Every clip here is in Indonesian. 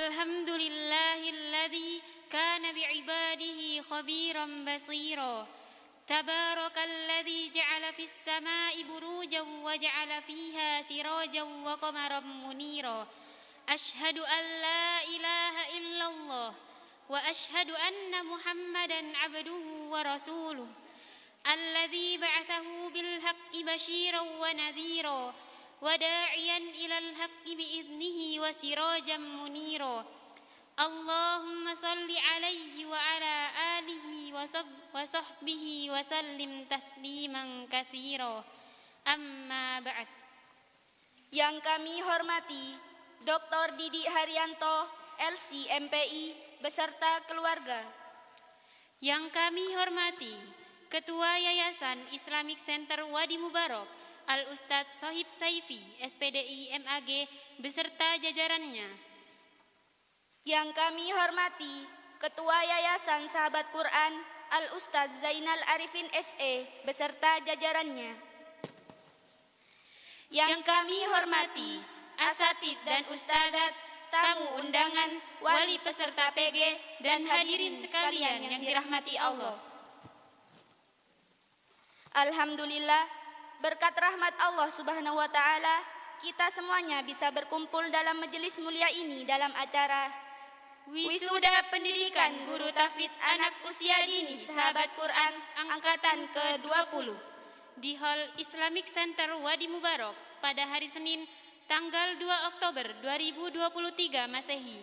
Alhamdulillahilladzi kana bi'ibadihi khabiran basira. Tabarakalladzi ja'ala fis samaa'i burujan wa ja'ala fiha sirajan wa qamaran munira. Ashhadu an la ilaha illallah wa ashhadu anna Muhammadan 'abduhu wa rasuluh. Alladzi ba'athahu bil haqqi basyiran wa nadhira wa da'iyan ilal haqqi bi'idnihi wa sirajan munira. Allahumma salli alaihi wa ala alihi wa sahbihi wa sallim tasliman katsira. Amma ba'd. Yang kami hormati Dr. Didi Haryanto, LC MPI beserta keluarga. Yang kami hormati Ketua Yayasan Islamic Center Wadi Mubarak Al-Ustadz Sohib Saifi, SPDI MAG beserta jajarannya. Yang kami hormati Ketua Yayasan Sahabat Quran Al-Ustadz Zainal Arifin SE beserta jajarannya. Yang kami hormati asatid dan ustadzat, tamu undangan, wali peserta PG, dan hadirin sekalian yang dirahmati Allah. Alhamdulillah, berkat rahmat Allah Subhanahu wa Ta'ala, kita semuanya bisa berkumpul dalam majelis mulia ini dalam acara Wisuda Pendidikan Guru Tahfidz Anak Usia Dini Sahabat Quran Angkatan ke-20 di Hall Islamic Center Wadi Mubarak pada hari Senin tanggal 2 Oktober 2023 Masehi,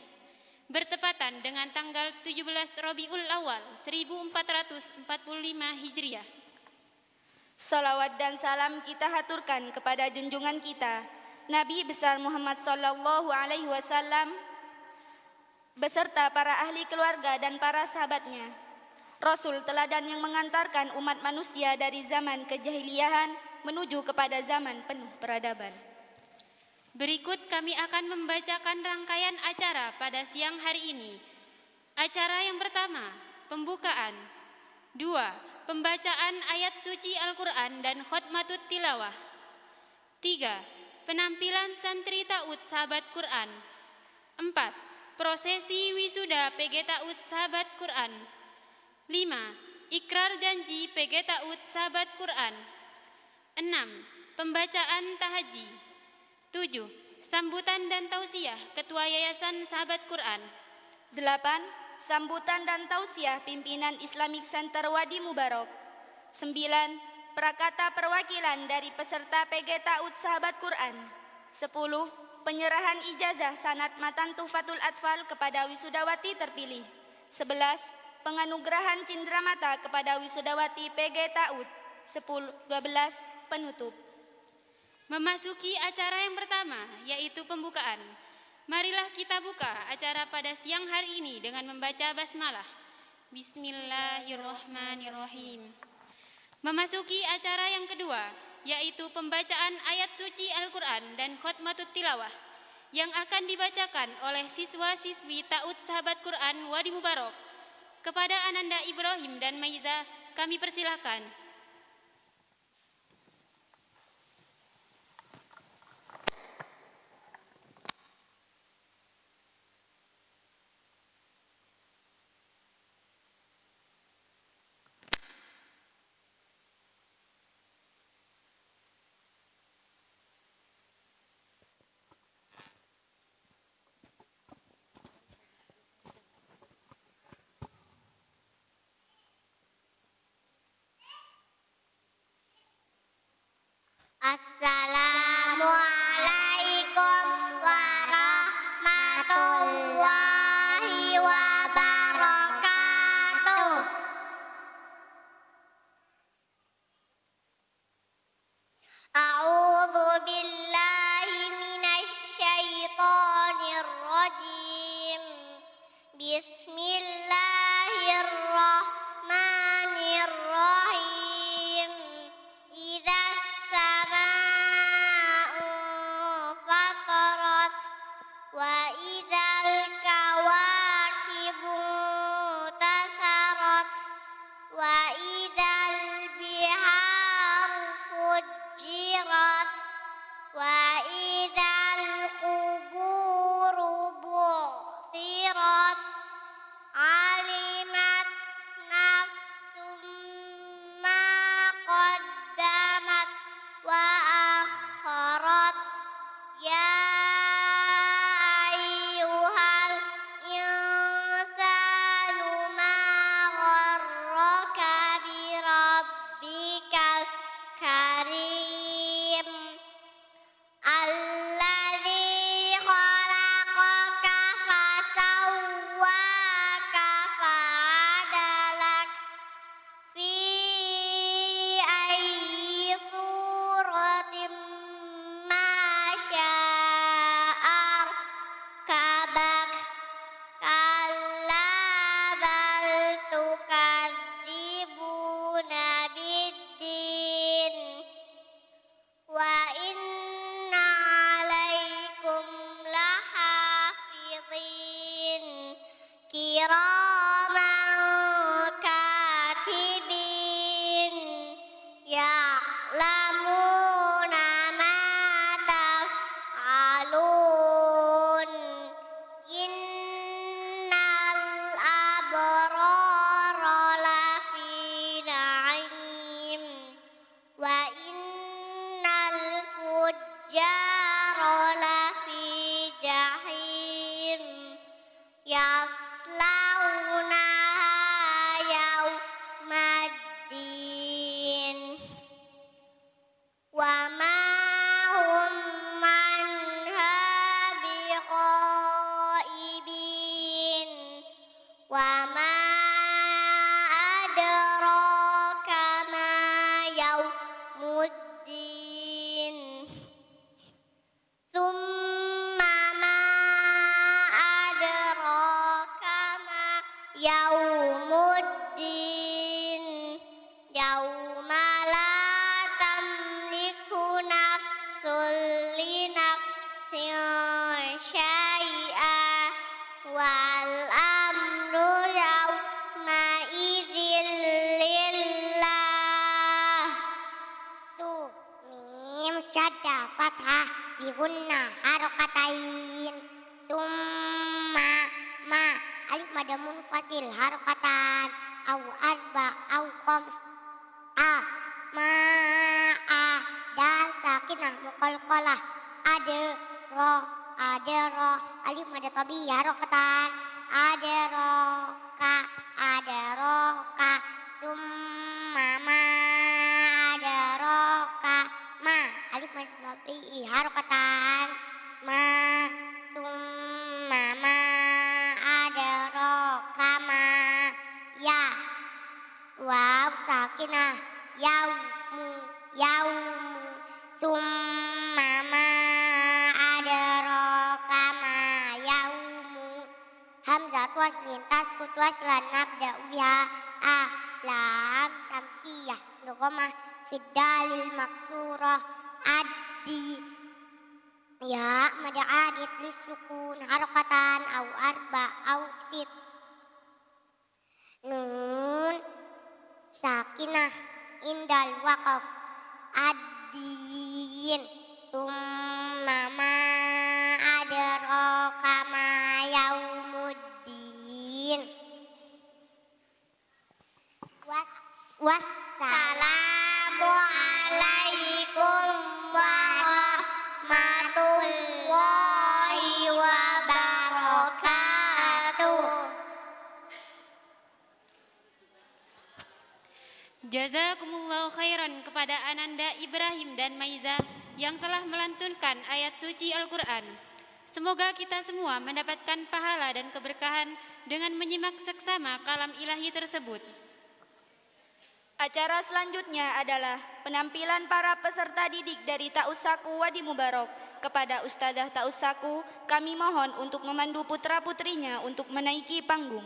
bertepatan dengan tanggal 17 Rabiul Awal 1445 Hijriah. Salawat dan salam kita haturkan kepada junjungan kita Nabi besar Muhammad sallallahu alaihi wasallam beserta para ahli keluarga dan para sahabatnya, Rasul teladan yang mengantarkan umat manusia dari zaman kejahiliahan menuju kepada zaman penuh peradaban. Berikut kami akan membacakan rangkaian acara pada siang hari ini. Acara yang pertama, pembukaan. 2. Pembacaan ayat suci Al-Quran dan khotmatut tilawah. 3. Penampilan santri ta'ud sahabat Quran. 4. Prosesi wisuda PG ta'ud sahabat Quran. 5. Ikrar janji PG ta'ud sahabat Quran. 6. Pembacaan tahaji. 7. Sambutan dan tausiah Ketua Yayasan Sahabat Quran. 8. Sambutan dan tausiah pimpinan Islamic Center Wadi Mubarak. 9. Prakata perwakilan dari peserta PG ta'ud Sahabat Quran. 10. Penyerahan ijazah sanad matan Tuhfatul Atfal kepada wisudawati terpilih. 11. Penganugerahan cindera mata kepada wisudawati PG ta'ud. 12. Penutup. Memasuki acara yang pertama, yaitu pembukaan. Marilah kita buka acara pada siang hari ini dengan membaca basmalah. Bismillahirrahmanirrahim. Memasuki acara yang kedua, yaitu pembacaan ayat suci Al-Quran dan khotmatut tilawah yang akan dibacakan oleh siswa-siswi ta'ud sahabat Quran Wadi Mubarak. Kepada Ananda Ibrahim dan Maiza, kami persilahkan. Assalamualaikum warahmatullahi wabarakatuh. A'udzu billahi minasy syaithanir rajim. Bismillahirrahmanirrahim. Idzas samaa kiraman katibin ya'lamuna ma taf'alun innal abrara lafi na'im wa innal fujjara lafi jahim yaslaunaha yaumaddin wa ma hum anha biqaibin wa ma adraka ma yaumuddin thumma ma adraka ma yaumuddin yauma la tamliku nafsun li nafsin syai'a wal amru yauma idzin lillah. Mim syadda fathah bihunna harokatain summa ma alif mad munfasil harokatan au arba au khams a ma a dal sakinah muqalqalah ade ro alif mad tabi harokatan ade ro ka summa ma ade ro ka ma alif mad tabi harokatan ma summa ma ade ro ka ma ya waw sakinah yaumu summa ma adraka ma yaumu hamzah waslin taskut waslan nabda biha a lam samsiyah luqamah fid dalil maksurah addi ya mada adit lisukun harakatan au arba au sit nun sakinah indal waqaf ad-din summa ma adraka ma yaumuddin wassalamu alaikum warahmatullahi wabarakatuh. Jazakumullahu khairan kepada Ananda Ibrahim dan Maiza yang telah melantunkan ayat suci Al-Quran. Semoga kita semua mendapatkan pahala dan keberkahan dengan menyimak seksama kalam ilahi tersebut. Acara selanjutnya adalah penampilan para peserta didik dari Ta'us-Saku Wadi Mubarok. Kepada Ustadzah Ta'us-Saku, kami mohon untuk memandu putra-putrinya untuk menaiki panggung.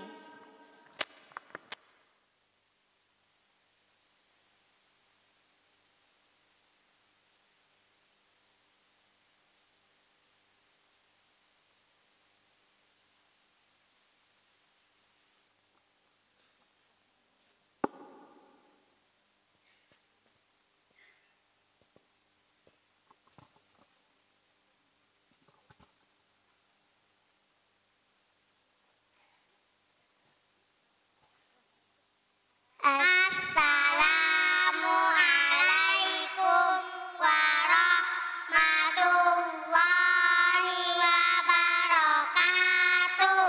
Assalamualaikum warahmatullahi wabarakatuh.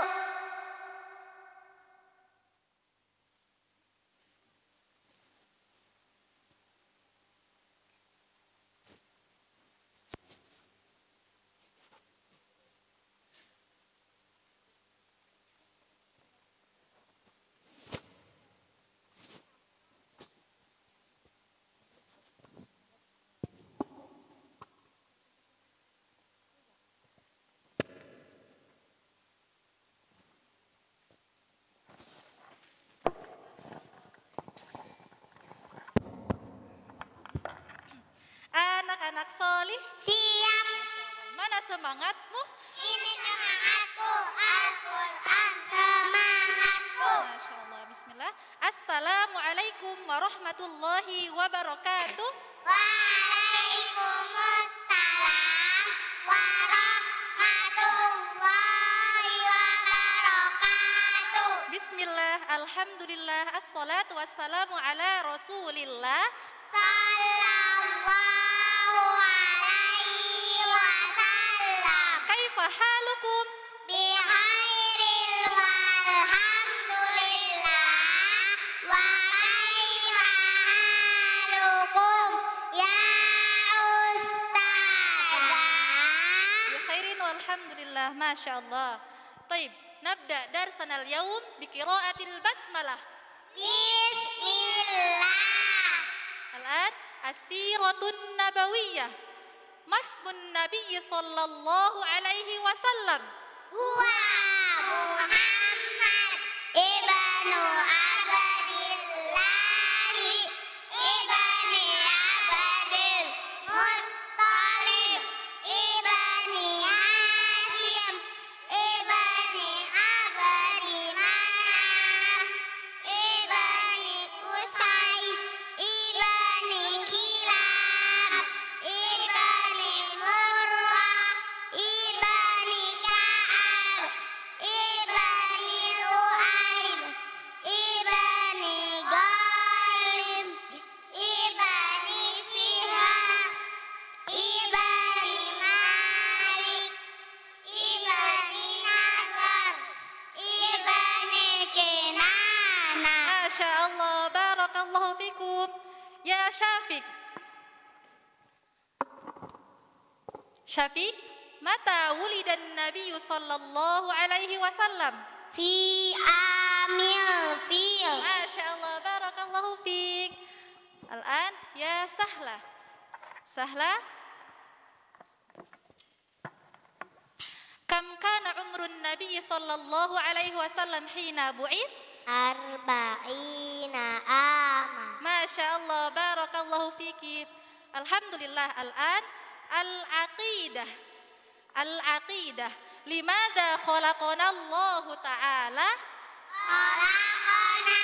Anak-anak solih, Siap. mana semangatmu? Ini semangatku, Al-Quran semangat. Bismillah. Assalamualaikum warahmatullahi wabarakatuh. Waalaikumsalam warahmatullahi wabarakatuh. Bismillah, alhamdulillah, assalatu wassalamu ala rasulillah. Sallallahu alaihi wasallam. Kaifa halukum? Bikhairil walhamdulillah. Wa kaifa halukum ya ustazah? Bikhairin walhamdulillah, masya Allah. Taib, nabda darsana al-yawm biqiraatil basmalah. Bismillah. Al-an as-siratun nabawiyah. Masmun Nabi sallallahu alaihi wasallam. Huwa Muhammad ibnu Abdillahi ibni Abdil Muttalib ibni Hashim ibni Abdi Manaf ibni Qusay ibni Kilab ibni Murrah ibni Ka'ab ibni Lu'aib ibni Ghaib ibni Fihar ibni Malik ibni Nazar ibni Kinana. Masya Allah, barakallahu fikum. Ya Syafiq. Syafiq, mata wulidan Nabi sallallahu alaihi wasallam. Fi amil fil. Masya Allah, barakallahu fiq. Al-an, ya Sahla. Sahla. Kam kana umrun Nabi sallallahu alaihi wasallam hina bu'ith? Arba'ina aman. Masya Allah, barakallahu fiki. Alhamdulillah, al-an al-aqidah. Al-aqidah. Limadha khalaqana Allah Ta'ala? Khalaqana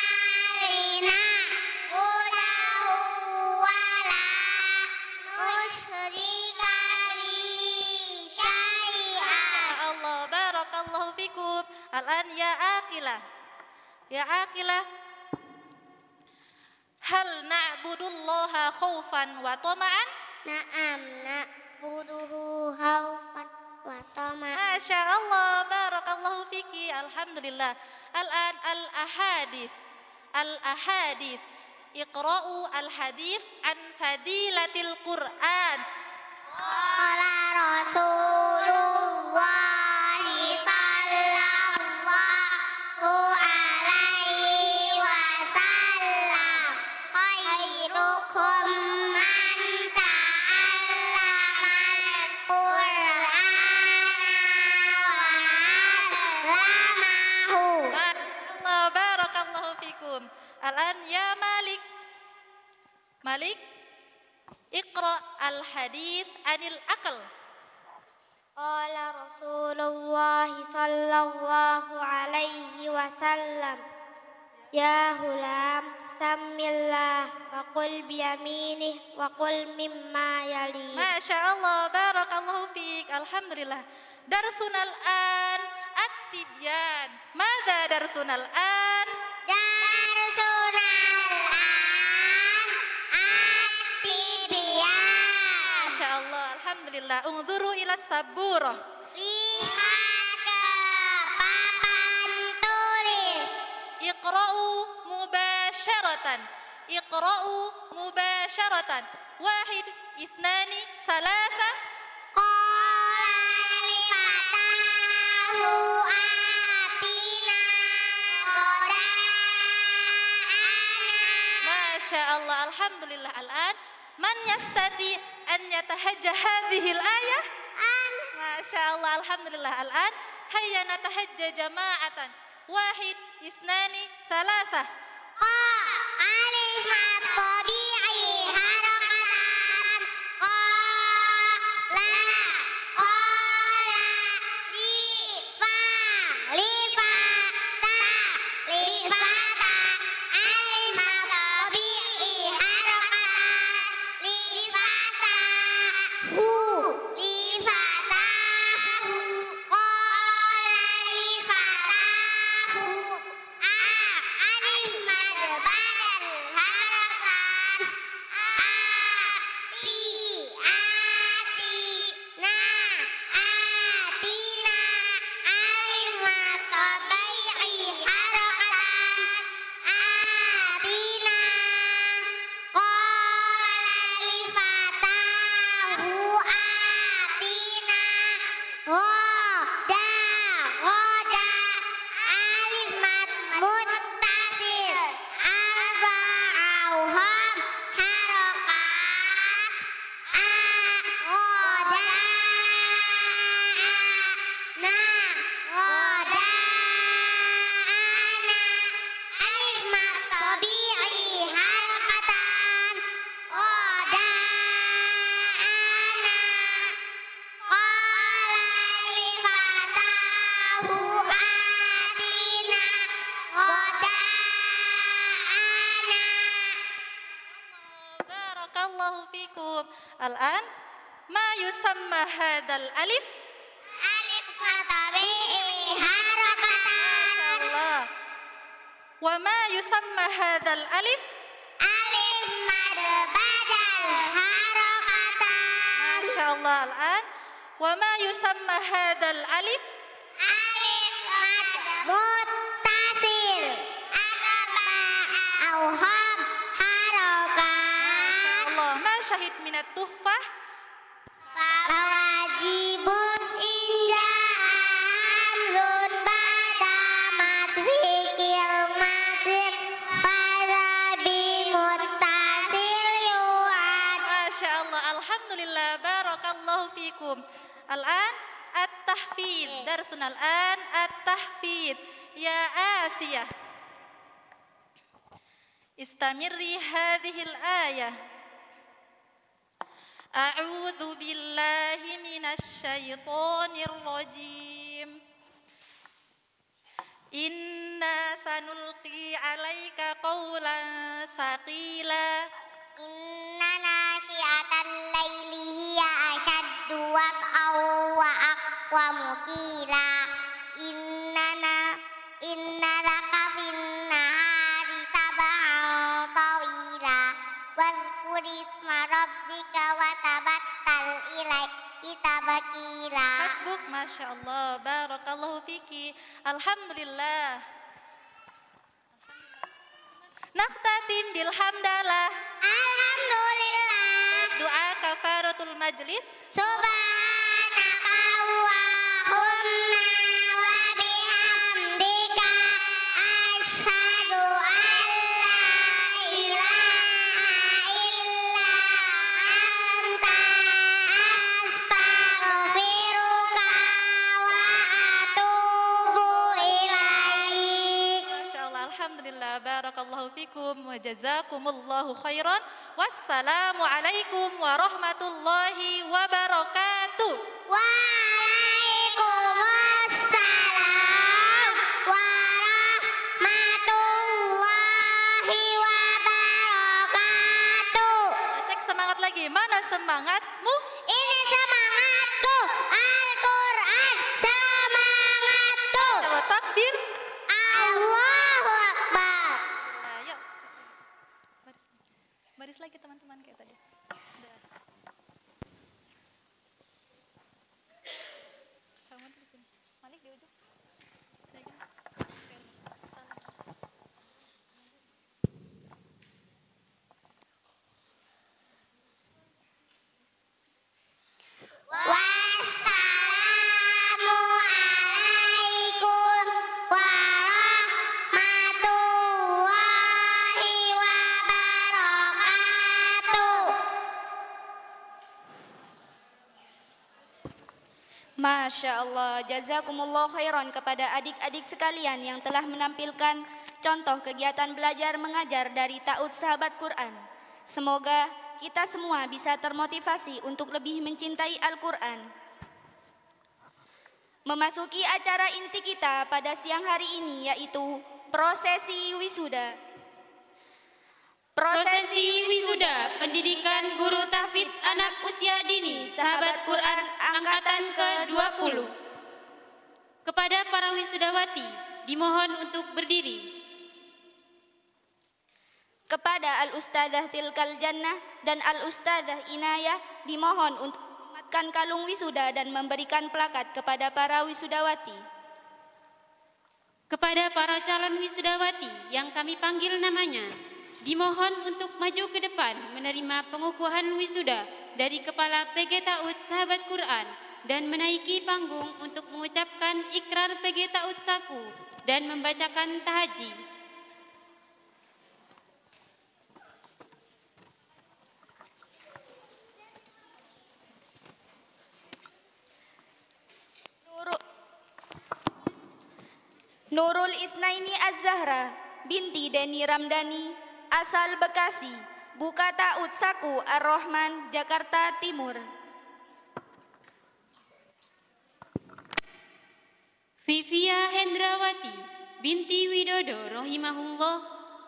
lina ulahu wala nusyrika bihi syai'an. Ya Allah, barakallahu fikum. Al-an ya aqilah. Ya aqilah. Hal na'budullaha khawfan wa tama'an? Na'am na'buduhu haufan wa tama'an. Masya Allah, barakallahu fiki. Alhamdulillah. Al-an al-ahadith. Al-ahadith. Iqra'u al-hadith an fadilatil Qur'an. Qala Rasulullahi sallallahu alaihi wasallam, khairukum man ta'allamal Qur'ana wa 'allamahu. Allah, barakallahu fikum. Al-an ya Malik. Malik, iqra al-hadith anil aql. Qala Rasulullah sallallahu alaihi wasallam, ya hulam samillah wa qul biyaminih wa qul mimma yali. Masya Allah, barakallahu fiik. Alhamdulillah. Darsunal an at-tibyan. Mada darsunal an? Darsunal an at-tibyan. Masya Allah, alhamdulillah. Unzuru ila saburah. Lihat ke papan tulis. Iqra'u mubasharatan. Iqra'u mubasharatan. Wahid, ithnani, thalatha. Qala lifatahu atina goda'ana. Masya Allah, alhamdulillah. Al-an, man yastati an yatahajja hadhil ayah? Masya Allah, alhamdulillah. Al-an, hayya natahajja jama'atan. Wahid, isnani, thalatha. Alif mad tabi'i harakatan. Lifa lifata lifata barakallahu fikum. Al-an ma yusamma hadzal alif? Alif tabi'i harakatan. Allah. Wa ma yusamma hadzal alif? Alif mad badal harakatan. Masyaallah. Al-an wa ma yusamma hadzal alif? Alif mad muttasil auham harokat. Allah. Ma syahid minat tuhfah? Wajibun inja hamzun bada mat fikil masir pada bimuttasil yu'ad. Masya Allah, alhamdulillah, barakallahu fikum. Al-an at-tahfidz, darsun al-an at-tahfidz. Ya Asiyah, istamirri hadhil ayah. A'udzu billahi minasy syaithanir rajim. Inna sanulqi 'alaika qawlan tsaqila. Inna nasyi'atal laili hiya ashaddu wat'aw wa aqwamu qila. Inna laka fin nahari sab'an tawila. Wadhkur isma rabbika wa tabattal ilaihi tabtila. Hasbuk, Masya Allah, barakallahu fiki. Alhamdulillah. Nakhtatim bilhamdalah. Alhamdulillah. Doa kafaratul majlis. Subhanaka Allahumma wa bihamdika asyhadu an la ilaha illa anta astaghfiruka wa atubu ilaik. Masya Allah, alhamdulillah, barakallahu fikum wa jazakumullahu khairan. Wassalamualaikum warahmatullahi wabarakatuh. Waalaikumsalam warahmatullahi wabarakatuh. Cek semangat lagi, mana semangatmu? Ini semangatku, Al-Quran semangatku. Coba takbir. Allahu Akbar. Nah, yuk. Baris lagi teman-teman kayak tadi. Udah. Kamu di sini. Malik di ujung. Lagi. Oke, salah. Wassalamualaikum warahmatullahi wabarakatuh. Masya Allah, jazakumullah khairan kepada adik-adik sekalian yang telah menampilkan contoh kegiatan belajar mengajar dari Ta'ud Sahabat Quran. Semoga kita semua bisa termotivasi untuk lebih mencintai Al-Quran. Memasuki acara inti kita pada siang hari ini yaitu prosesi wisuda. Prosesi wisuda pendidikan guru tahfidz anak usia dini Sahabat Quran angkatan ke-20. Kepada para wisudawati dimohon untuk berdiri. Kepada Al-Ustadzah Tilkal Jannah dan Al-Ustadzah Inayah dimohon untuk menguatkan kalung wisuda dan memberikan plakat kepada para wisudawati. Kepada para calon wisudawati yang kami panggil namanya, dimohon untuk maju ke depan menerima pengukuhan wisuda dari Kepala PG Ta'ud Sahabat Quran dan menaiki panggung untuk mengucapkan ikrar PG Ta'ud Saku dan membacakan tahaji. Nurul Isnaini Az-Zahra binti Deni Ramdhani, asal Bekasi, Buka Ta'ud Saku Ar-Rahman, Jakarta Timur. Vivia Hendrawati binti Widodo Rohimahullah,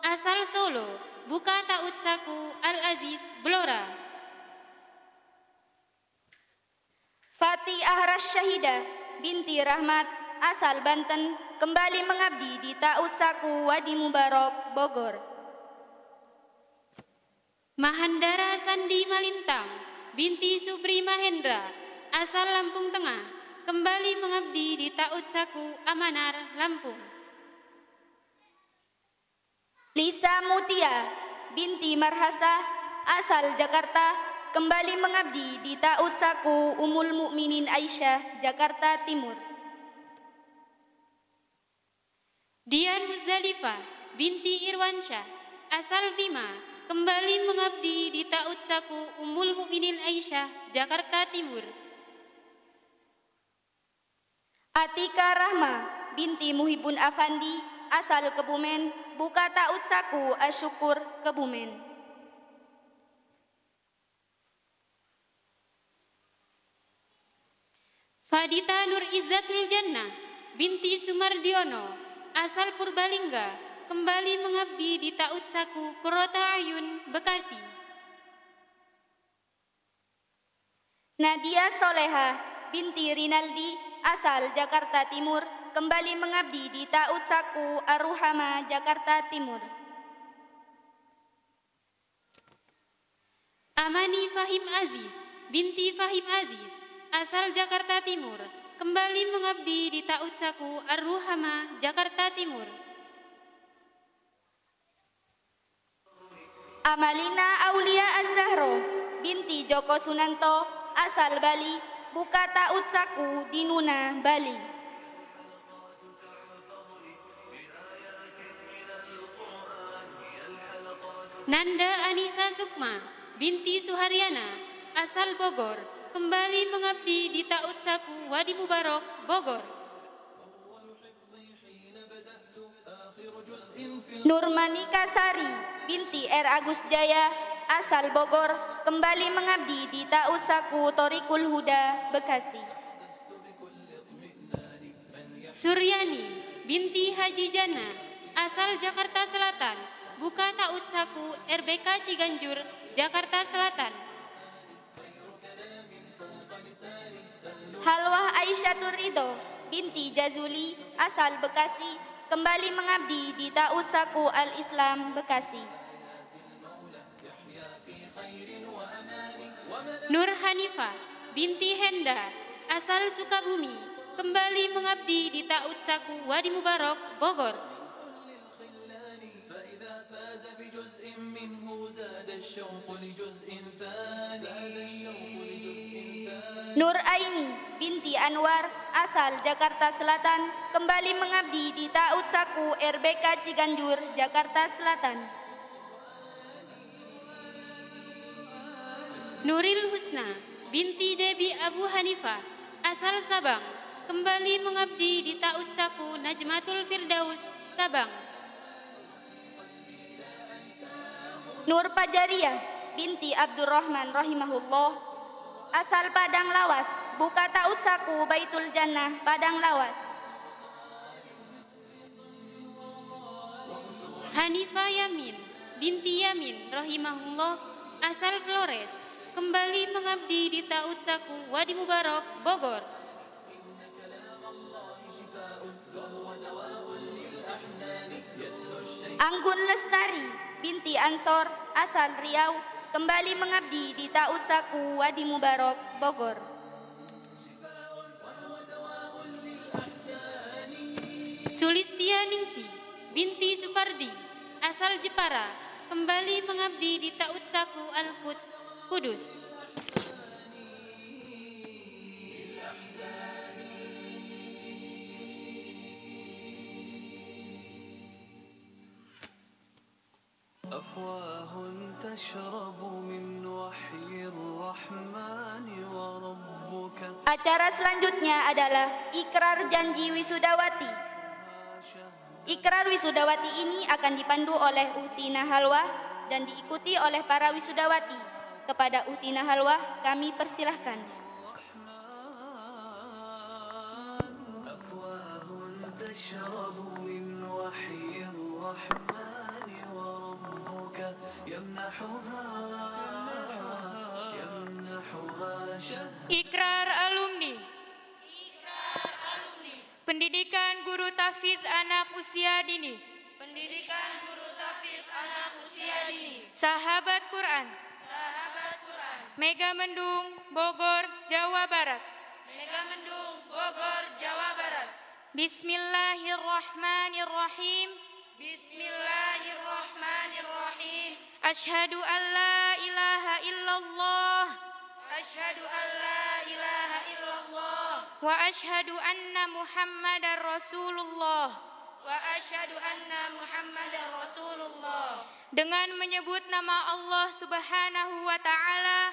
asal Solo, Buka Ta'ud Saku Al-Aziz, Blora. Fati Ahras Syahidah binti Rahmat asal Banten kembali mengabdi di Ta'ud Saku Wadi Mubarak, Bogor. Mahandara Sandi Malintang binti Supri Mahendra asal Lampung Tengah kembali mengabdi di Ta'ud Saku Amanar, Lampung. Lisa Mutia binti Marhasa asal Jakarta kembali mengabdi di Ta'ud Saku Ummul Mukminin Aisyah, Jakarta Timur. Dian Musdalifah binti Irwansyah asal Bima kembali mengabdi di Ta'ud Saku Ummul Mukminin Aisyah, Jakarta Timur. Atika Rahma binti Muhibun Afandi asal Kebumen buka Ta'ud Saku Asyukur, Kebumen. Fadita Nur Izzatul Jannah binti Sumardiono asal Purbalingga kembali mengabdi di Ta'ud Saku Kurota Ayun, Bekasi. Nadia Soleha binti Rinaldi asal Jakarta Timur kembali mengabdi di Ta'ud Saku Ar-Ruhama, Jakarta Timur. Amani Fahim Aziz binti Fahim Aziz asal Jakarta Timur kembali mengabdi di Ta'ud Saku Ar-Ruhama, Jakarta Timur. Amalina Aulia Az-Zahro binti Joko Sunanto asal Bali buka Ta'ud Saku di Nuna, Bali. Nanda Anissa Sukma binti Suharyana asal Bogor kembali mengabdi di Ta'ud Saku Wadi Mubarak, Bogor. Nurmanika Sari binti R. Agus Jaya asal Bogor kembali mengabdi di Ta'ud Saku Thoriqul Huda, Bekasi. Suryani binti Haji Jana asal Jakarta Selatan buka Ta'ud Saku RBK Ciganjur, Jakarta Selatan. Halwah Aisyatur Ridho binti Jazuli asal Bekasi kembali mengabdi di Ta'ud Saku Al-Islam, Bekasi. Nur Hanifah binti Henda asal Sukabumi kembali mengabdi di Ta'ud Saku Wadi Mubarak, Bogor. Nur Aini binti Anwar asal Jakarta Selatan kembali mengabdi di Ta'ud Saku RBK Ciganjur, Jakarta Selatan. Nuril Husna binti Debi Abu Hanifah asal Sabang kembali mengabdi di Ta'ud Saku Najmatul Firdaus, Sabang. Nur Pajariyah binti Abdurrahman rahimahullah asal Padang Lawas buka Ta'ud Saku Baitul Jannah, Padang Lawas. Hanifah Yamin binti Yamin rahimahullah asal Flores kembali mengabdi di Ta'ud Saku Wadi Mubarak, Bogor. Anggun Lestari binti Ansor asal Riau kembali mengabdi di Ta'ud Saku Wadi Mubarak, Bogor. Sulistia Ningsi binti Supardi asal Jepara kembali mengabdi di Ta'ud Saku Al-Quds, Kudus. أفواه تشرب من وحي الرحمن وربك. Acara selanjutnya adalah Ikrar Janji Wisudawati. Ikrar Wisudawati ini akan dipandu oleh Uhtina Halwah dan diikuti oleh para wisudawati. Kepada Uhtina Halwah kami persilahkan. أفواه تشرب من وحي الرحمن وربك يمنحها ومنحها شهادة. Ikrar alumni. Pendidikan guru tahfidz anak usia dini. Pendidikan guru tahfidz anak usia dini. Sahabat Quran. Megamendung, Bogor, Jawa Barat. Megamendung, Bogor, Jawa Barat. Bismillahirrahmanirrahim. Bismillahirrahmanirrahim. Asyhadu an la ilaha illallah Asyhadu an la ilaha illallah wa asyhadu anna Muhammadar Rasulullah. wa asyhadu anna Muhammadar Rasulullah. Dengan menyebut nama Allah Subhanahu wa taala,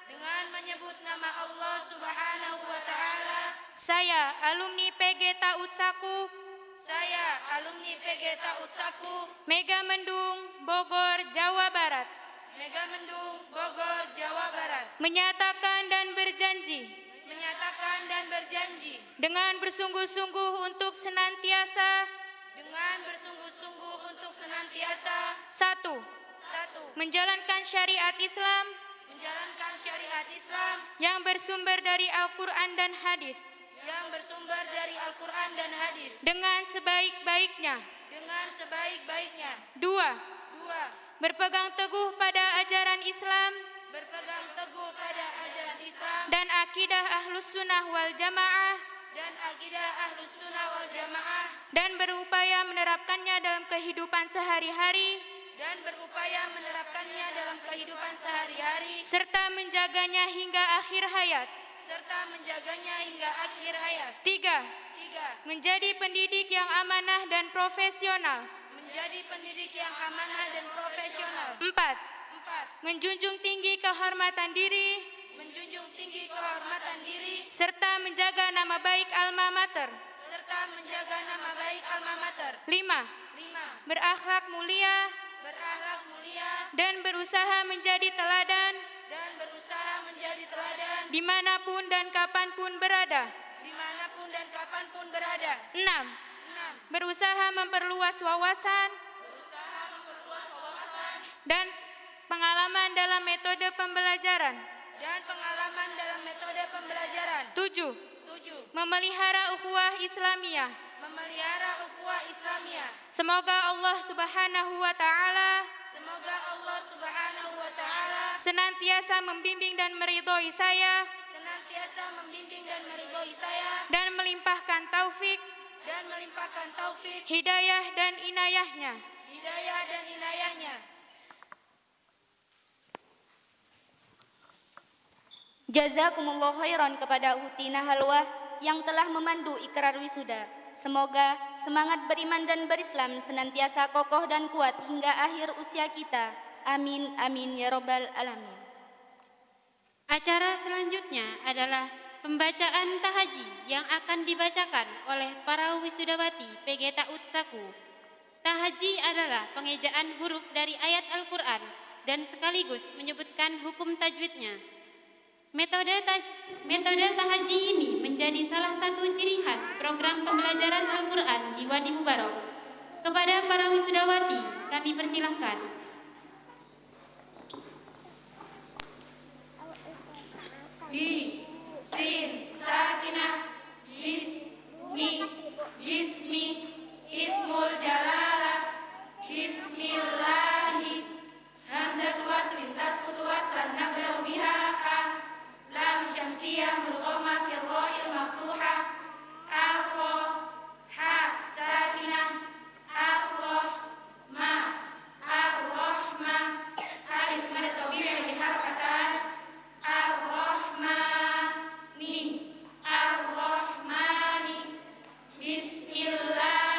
Dengan menyebut nama Allah Subhanahu wa taala, saya alumni PG Taud Saku, saya alumni PG Taud Saku, Megamendung, Bogor, Jawa Barat, Megamendung, Bogor, Jawa Barat, menyatakan dan berjanji menyatakan dan berjanji dengan bersungguh-sungguh untuk senantiasa dengan bersungguh-sungguh untuk senantiasa 1. 1. Menjalankan syariat Islam Menjalankan syariat Islam yang bersumber dari Al-Quran dan hadis yang bersumber dari Al-Quran dan hadis dengan sebaik-baiknya. dengan sebaik-baiknya. 2. 2. Berpegang teguh pada ajaran Islam Berpegang teguh pada ajaran Islam dan akidah Ahlus Sunnah wal Jamaah dan akidah Ahlus Sunnah wal Jamaah dan berupaya menerapkannya dalam kehidupan sehari-hari dan berupaya menerapkannya dalam kehidupan sehari-hari serta menjaganya hingga akhir hayat. serta menjaganya hingga akhir hayat. 3. 3. Menjadi pendidik yang amanah dan profesional. Menjadi pendidik yang amanah dan profesional. 4. 4. Menjunjung tinggi kehormatan diri Menjunjung tinggi kehormatan diri serta menjaga nama baik alma mater. serta menjaga nama baik alma mater. 5. 5. Berakhlak mulia Berakhlak mulia dan berusaha menjadi teladan dan berusaha menjadi teladan dimanapun dan kapanpun berada. dimanapun dan kapanpun berada. 6. 6. Berusaha memperluas wawasan dan pengalaman dalam metode pembelajaran. Dan pengalaman dalam metode pembelajaran. 7. 7. Memelihara ukhuwah Islamiyah. Memelihara ukhuwah Islamiyah. Semoga Allah Subhanahu wa taala Semoga Allah Subhanahu wa taala senantiasa membimbing dan meridhoi saya senantiasa membimbing dan meridhoi saya dan melimpahkan taufik, dan melimpahkan taufik, hidayah dan inayahnya. hidayah dan inayahnya. Jazakumullah khairan kepada Uhtina Halwah yang telah memandu ikrar wisuda. Semoga semangat beriman dan berislam senantiasa kokoh dan kuat hingga akhir usia kita. Amin, amin, ya robbal alamin. Acara selanjutnya adalah pembacaan tahaji yang akan dibacakan oleh para wisudawati PG Taud Saku. Tahaji adalah pengejaan huruf dari ayat Al-Quran dan sekaligus menyebutkan hukum tajwidnya. Metode tahaji ini menjadi salah satu ciri khas program pembelajaran Al-Quran di Wadi Mubarok. Kepada para wisudawati, kami persilahkan. Bi, sin, sakinah, bismi, ismul jalalah, bismillahi, hamzatu waslin, tasqutu waslan, nabda'u biha, lam syamsiyah, mulghamah, firra'il maftuhah, arra, ha, sakinah, arrahma, alif mad tabi'i li harakatan, Ar-Rahmani, Bismillah.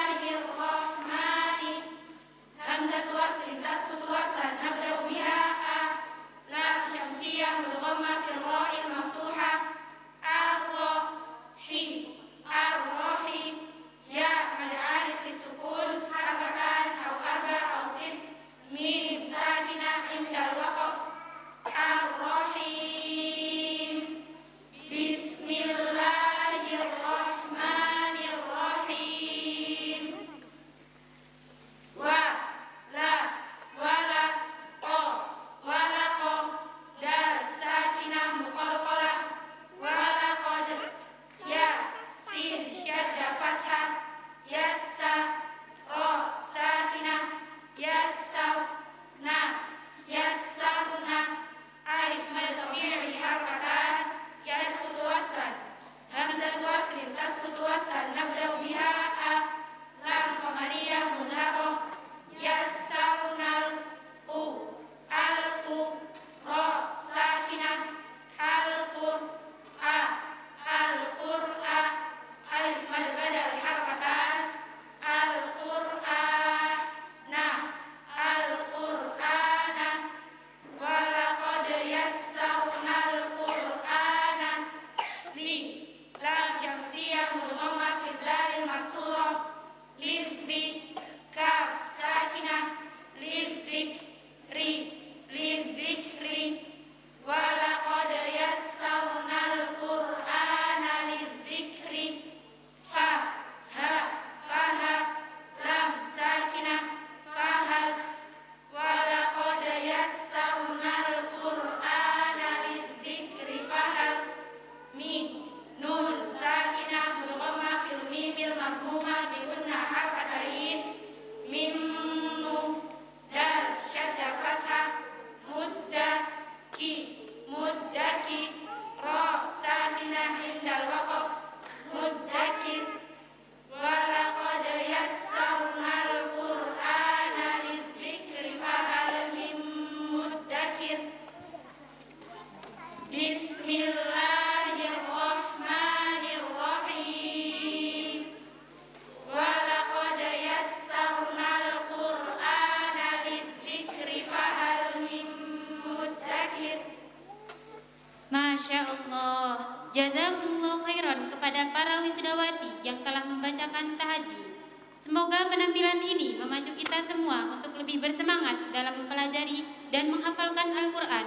wisudawati yang telah membacakan tahaji. Semoga penampilan ini memacu kita semua untuk lebih bersemangat dalam mempelajari dan menghafalkan Al-Quran.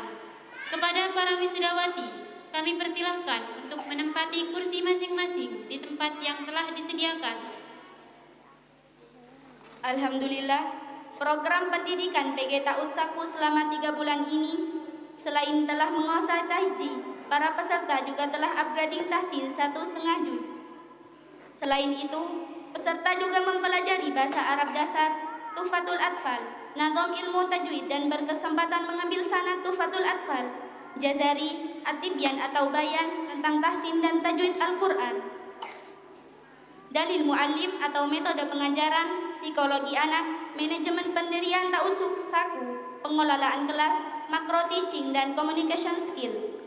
Kepada para wisudawati, kami persilahkan untuk menempati kursi masing-masing di tempat yang telah disediakan. Alhamdulillah, program pendidikan PG Ta'ud Saku selama 3 bulan ini selain telah menguasai tahji, para peserta juga telah upgrading tahsin 1,5 juz. Selain itu, peserta juga mempelajari bahasa Arab dasar, Tuhfatul Atfal, Nazam Ilmu Tajwid dan berkesempatan mengambil sanad Tuhfatul Atfal, Jazari, At-Tibyan atau bayan tentang tahsin dan tajwid Al-Quran. Dalil Muallim atau metode pengajaran, psikologi anak, manajemen pendirian Ta'ud Saku, pengelolaan kelas, makro teaching dan communication skill.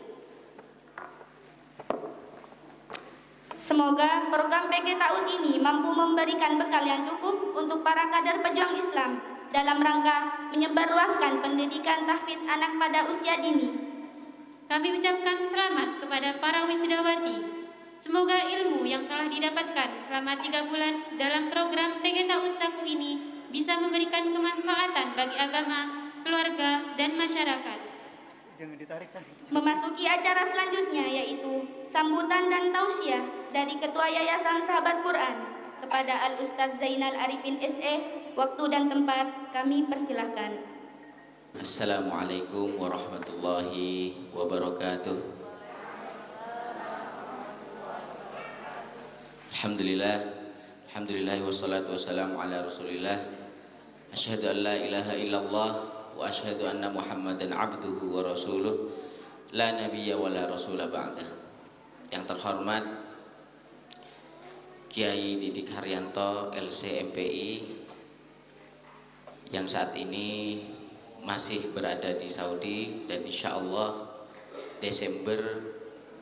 Semoga program PG Ta'ud ini mampu memberikan bekal yang cukup untuk para kader pejuang Islam dalam rangka menyebarluaskan pendidikan tahfidz anak pada usia dini. Kami ucapkan selamat kepada para wisudawati. Semoga ilmu yang telah didapatkan selama 3 bulan dalam program PG Ta'ud Saku ini bisa memberikan kemanfaatan bagi agama, keluarga, dan masyarakat. Jangan ditarik tadi. Memasuki acara selanjutnya yaitu sambutan dan tausiah dari Ketua Yayasan Sahabat Quran kepada Al-Ustaz Zainal Arifin SE. Waktu dan tempat kami persilahkan. Assalamualaikum warahmatullahi wabarakatuh. Alhamdulillah wassalatu wassalamu ala Rasulillah. Asyhadu an la ilaha illallah wa asyhadu anna Muhammadan abduhu wa rasuluh la nabiyya wa la rasula ba'dah. Yang terhormat Kiai Didik Haryanto LC MPI yang saat ini masih berada di Saudi dan insya Allah Desember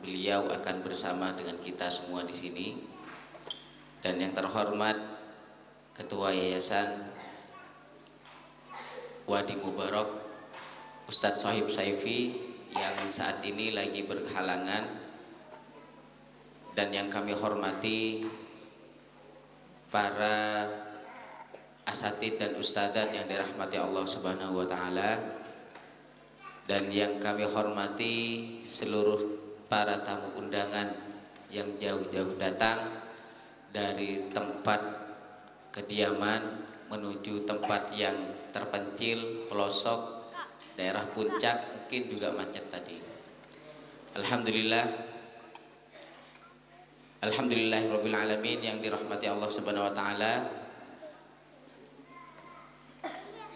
beliau akan bersama dengan kita semua di sini. Dan yang terhormat Ketua Yayasan Wadi Mubarak Ustadz Sohib Saifi yang saat ini lagi berhalangan, dan yang kami hormati para asatidz dan ustadzat yang dirahmati Allah Subhanahu wa taala, dan yang kami hormati seluruh para tamu undangan yang jauh-jauh datang dari tempat kediaman menuju tempat yang terpencil, pelosok, daerah puncak, mungkin juga macet tadi. Alhamdulillahirabbil alamin yang dirahmati Allah Subhanahu wa taala.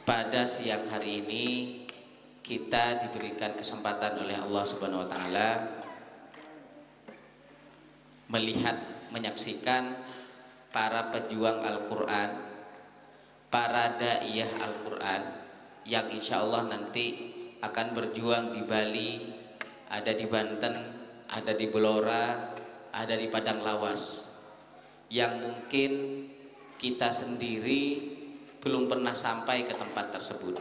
Pada siang hari ini kita diberikan kesempatan oleh Allah Subhanahu wa taala melihat, menyaksikan para pejuang Al-Quran, para da'iyah Al-Quran yang insya Allah nanti akan berjuang di Bali, ada di Banten, ada di Blora, ada di Padang Lawas, yang mungkin kita sendiri belum pernah sampai ke tempat tersebut.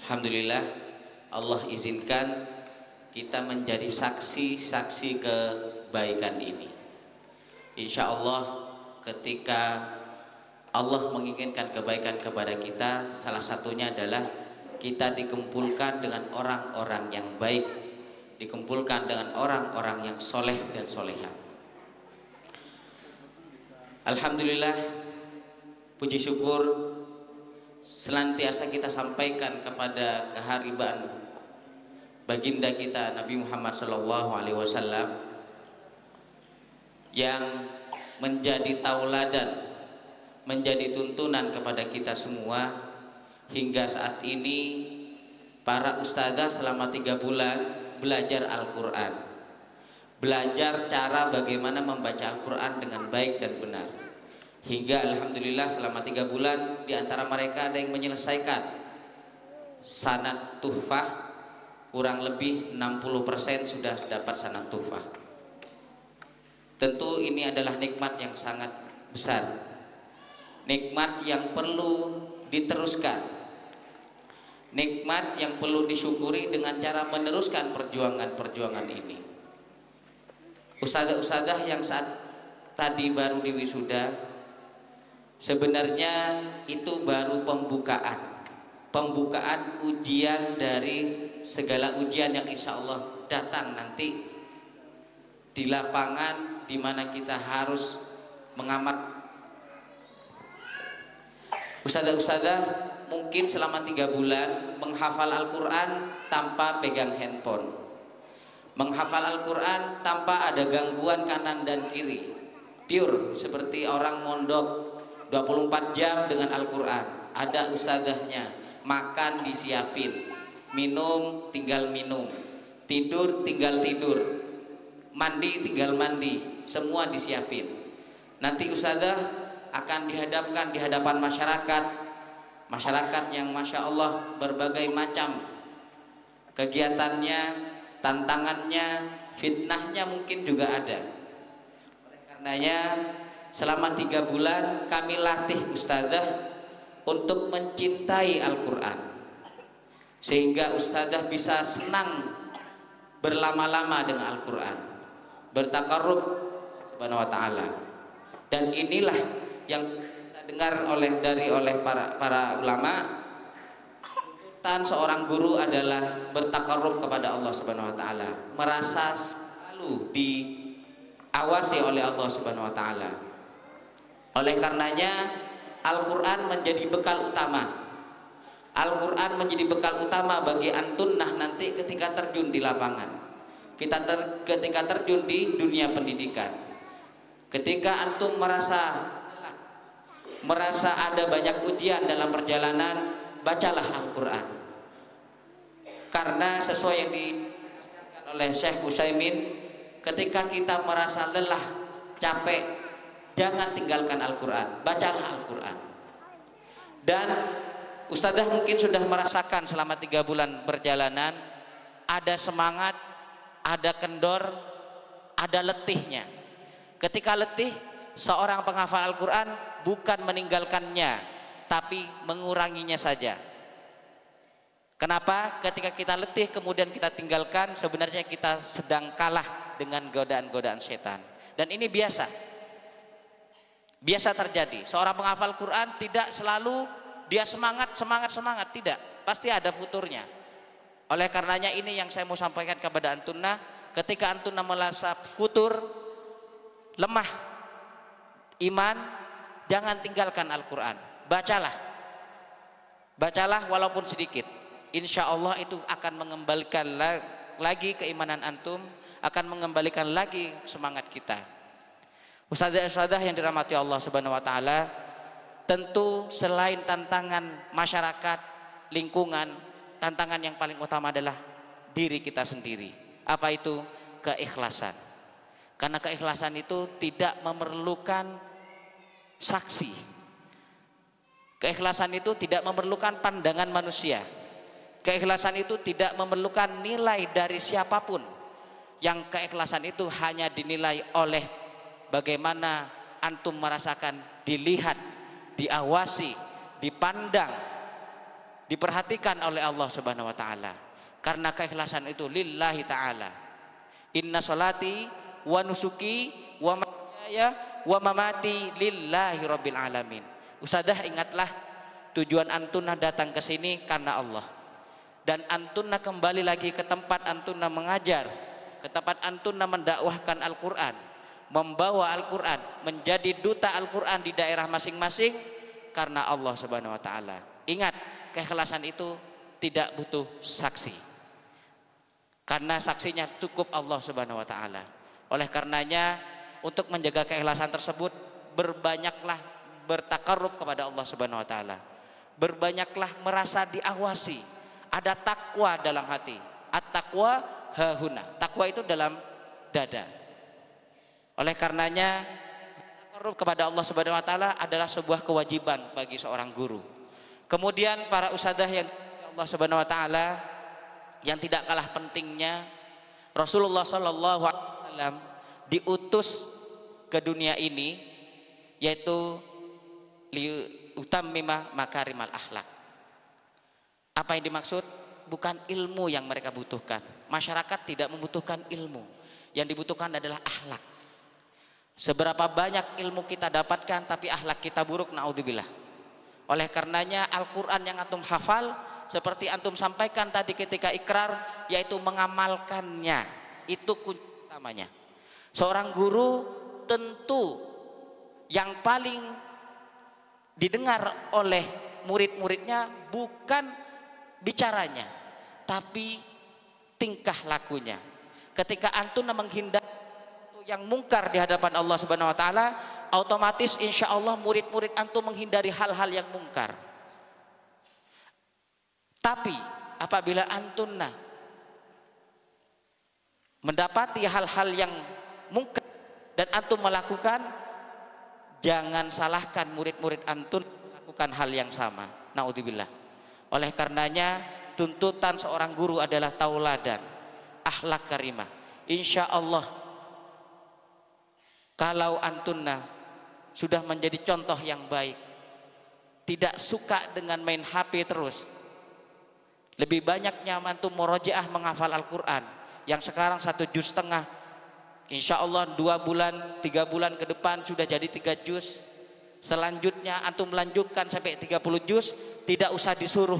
Alhamdulillah Allah izinkan kita menjadi saksi-saksi kebaikan ini. Insya Allah ketika Allah menginginkan kebaikan kepada kita, salah satunya adalah kita dikumpulkan dengan orang-orang yang baik, dikumpulkan dengan orang-orang yang soleh dan soleha. Alhamdulillah, puji syukur senantiasa kita sampaikan kepada kehariban baginda kita Nabi Muhammad SAW yang menjadi tauladan, menjadi tuntunan kepada kita semua. Hingga saat ini para ustadzah selama 3 bulan belajar Al-Quran, belajar cara bagaimana membaca Al-Quran dengan baik dan benar. Hingga alhamdulillah selama 3 bulan di antara mereka ada yang menyelesaikan sanad tuhfah, kurang lebih 60% sudah dapat sanad tuhfah. Tentu ini adalah nikmat yang sangat besar, nikmat yang perlu diteruskan, nikmat yang perlu disyukuri dengan cara meneruskan perjuangan-perjuangan ini. Ustadzah-ustadzah yang saat tadi baru diwisuda, sebenarnya itu baru pembukaan ujian dari segala ujian yang insya Allah datang nanti di lapangan, di mana kita harus mengamat. Ustadzah mungkin selama 3 bulan menghafal Al-Quran tanpa pegang handphone, menghafal Al-Quran tanpa ada gangguan kanan dan kiri, pure seperti orang mondok 24 jam dengan Al-Quran. Ada ustadzahnya, makan disiapin, minum tinggal minum, tidur tinggal tidur, mandi tinggal mandi, semua disiapin. Nanti ustadzah akan dihadapkan di hadapan masyarakat yang Masya Allah berbagai macam kegiatannya, tantangannya, fitnahnya mungkin juga ada. Oleh karenanya selama 3 bulan kami latih ustadzah untuk mencintai Al-Quran, sehingga ustadzah bisa senang berlama-lama dengan Al-Quran, bertakarrub subhanahu wa ta'ala. Dan inilah yang kita dengar oleh para ulama, tuntutan seorang guru adalah bertakarrub kepada Allah Subhanahu wa taala, merasa selalu diawasi oleh Allah Subhanahu wa taala. Oleh karenanya Al-Qur'an menjadi bekal utama. Al-Qur'an menjadi bekal utama bagi antunnah nanti ketika terjun di lapangan. Ketika terjun di dunia pendidikan. Ketika antum merasa ada banyak ujian dalam perjalanan, bacalah Al-Quran. Karena sesuai yang disampaikan oleh Syekh Utsaimin, ketika kita merasa lelah, capek, jangan tinggalkan Al-Quran, bacalah Al-Quran. Dan ustadzah mungkin sudah merasakan selama 3 bulan perjalanan, ada semangat, ada kendor, ada letihnya. Ketika letih, seorang penghafal Al-Quran bukan meninggalkannya, tapi menguranginya saja. Kenapa? Ketika kita letih kemudian kita tinggalkan, sebenarnya kita sedang kalah dengan godaan-godaan setan. Dan ini biasa terjadi. Seorang penghafal Quran tidak selalu dia semangat, tidak. Pasti ada futurnya. Oleh karenanya ini yang saya mau sampaikan kepada antunna, ketika antunna merasa futur, lemah iman, jangan tinggalkan Al-Quran, bacalah walaupun sedikit. Insya Allah itu akan mengembalikan lagi keimanan antum, akan mengembalikan lagi semangat kita. Ustadzah yang dirahmati Allah Subhanahu wa taala, tentu selain tantangan masyarakat, lingkungan, tantangan yang paling utama adalah diri kita sendiri. Apa itu? Keikhlasan. Karena keikhlasan itu tidak memerlukan saksi. Keikhlasan itu tidak memerlukan pandangan manusia. Keikhlasan itu tidak memerlukan nilai dari siapapun. Yang keikhlasan itu hanya dinilai oleh bagaimana antum merasakan dilihat, diawasi, dipandang, diperhatikan oleh Allah Subhanahu wa taala. Karena keikhlasan itu lillahi taala. Inna sholati wa nusuki wa mahyaya wa mamati lillahi rabbil alamin. Ustadzah ingatlah, tujuan antunna datang ke sini karena Allah. Dan antunna kembali lagi ke tempat antunna mengajar, ke tempat antunna mendakwahkan Al-Quran, membawa Al-Quran, menjadi duta Al-Quran di daerah masing-masing karena Allah Subhanahu wa taala. Ingat, keikhlasan itu tidak butuh saksi. Karena saksinya cukup Allah Subhanahu wa taala. Oleh karenanya untuk menjaga keikhlasan tersebut, berbanyaklah bertakarrub kepada Allah Subhanahu wa taala. Berbanyaklah merasa diawasi, ada takwa dalam hati. At-taqwa hahuna. Takwa itu dalam dada. Oleh karenanya bertakarrub kepada Allah Subhanahu wa taala adalah sebuah kewajiban bagi seorang guru. Kemudian para ustadzah yang Allah Subhanahu wa taala, yang tidak kalah pentingnya, Rasulullah sallallahu alaihi wasallam diutus ke dunia ini yaitu liutammima makarimal akhlak. Apa yang dimaksud? Bukan ilmu yang mereka butuhkan. Masyarakat tidak membutuhkan ilmu. Yang dibutuhkan adalah akhlak. Seberapa banyak ilmu kita dapatkan tapi akhlak kita buruk, naudzubillah. Oleh karenanya Al-Quran yang antum hafal seperti antum sampaikan tadi ketika ikrar, yaitu mengamalkannya, itu kunci utamanya. Seorang guru tentu yang paling didengar oleh murid-muridnya bukan bicaranya, tapi tingkah lakunya. Ketika antum menghindar yang mungkar di hadapan Allah Subhanahu wa taala, otomatis insya Allah murid-murid antum menghindari hal-hal yang mungkar. Tapi apabila antum mendapati hal-hal yang mungkar dan antum melakukan, jangan salahkan murid-murid antum melakukan hal yang sama. Naudzubillah. Oleh karenanya tuntutan seorang guru adalah tauladan, akhlak karimah. Insya Allah kalau antunna sudah menjadi contoh yang baik, tidak suka dengan main HP terus, lebih banyaknya antum murojaah menghafal Al-Quran yang sekarang 1,5 juz, insya Allah 2 bulan 3 bulan ke depan sudah jadi 3 juz. Selanjutnya antum melanjutkan sampai 30 juz, tidak usah disuruh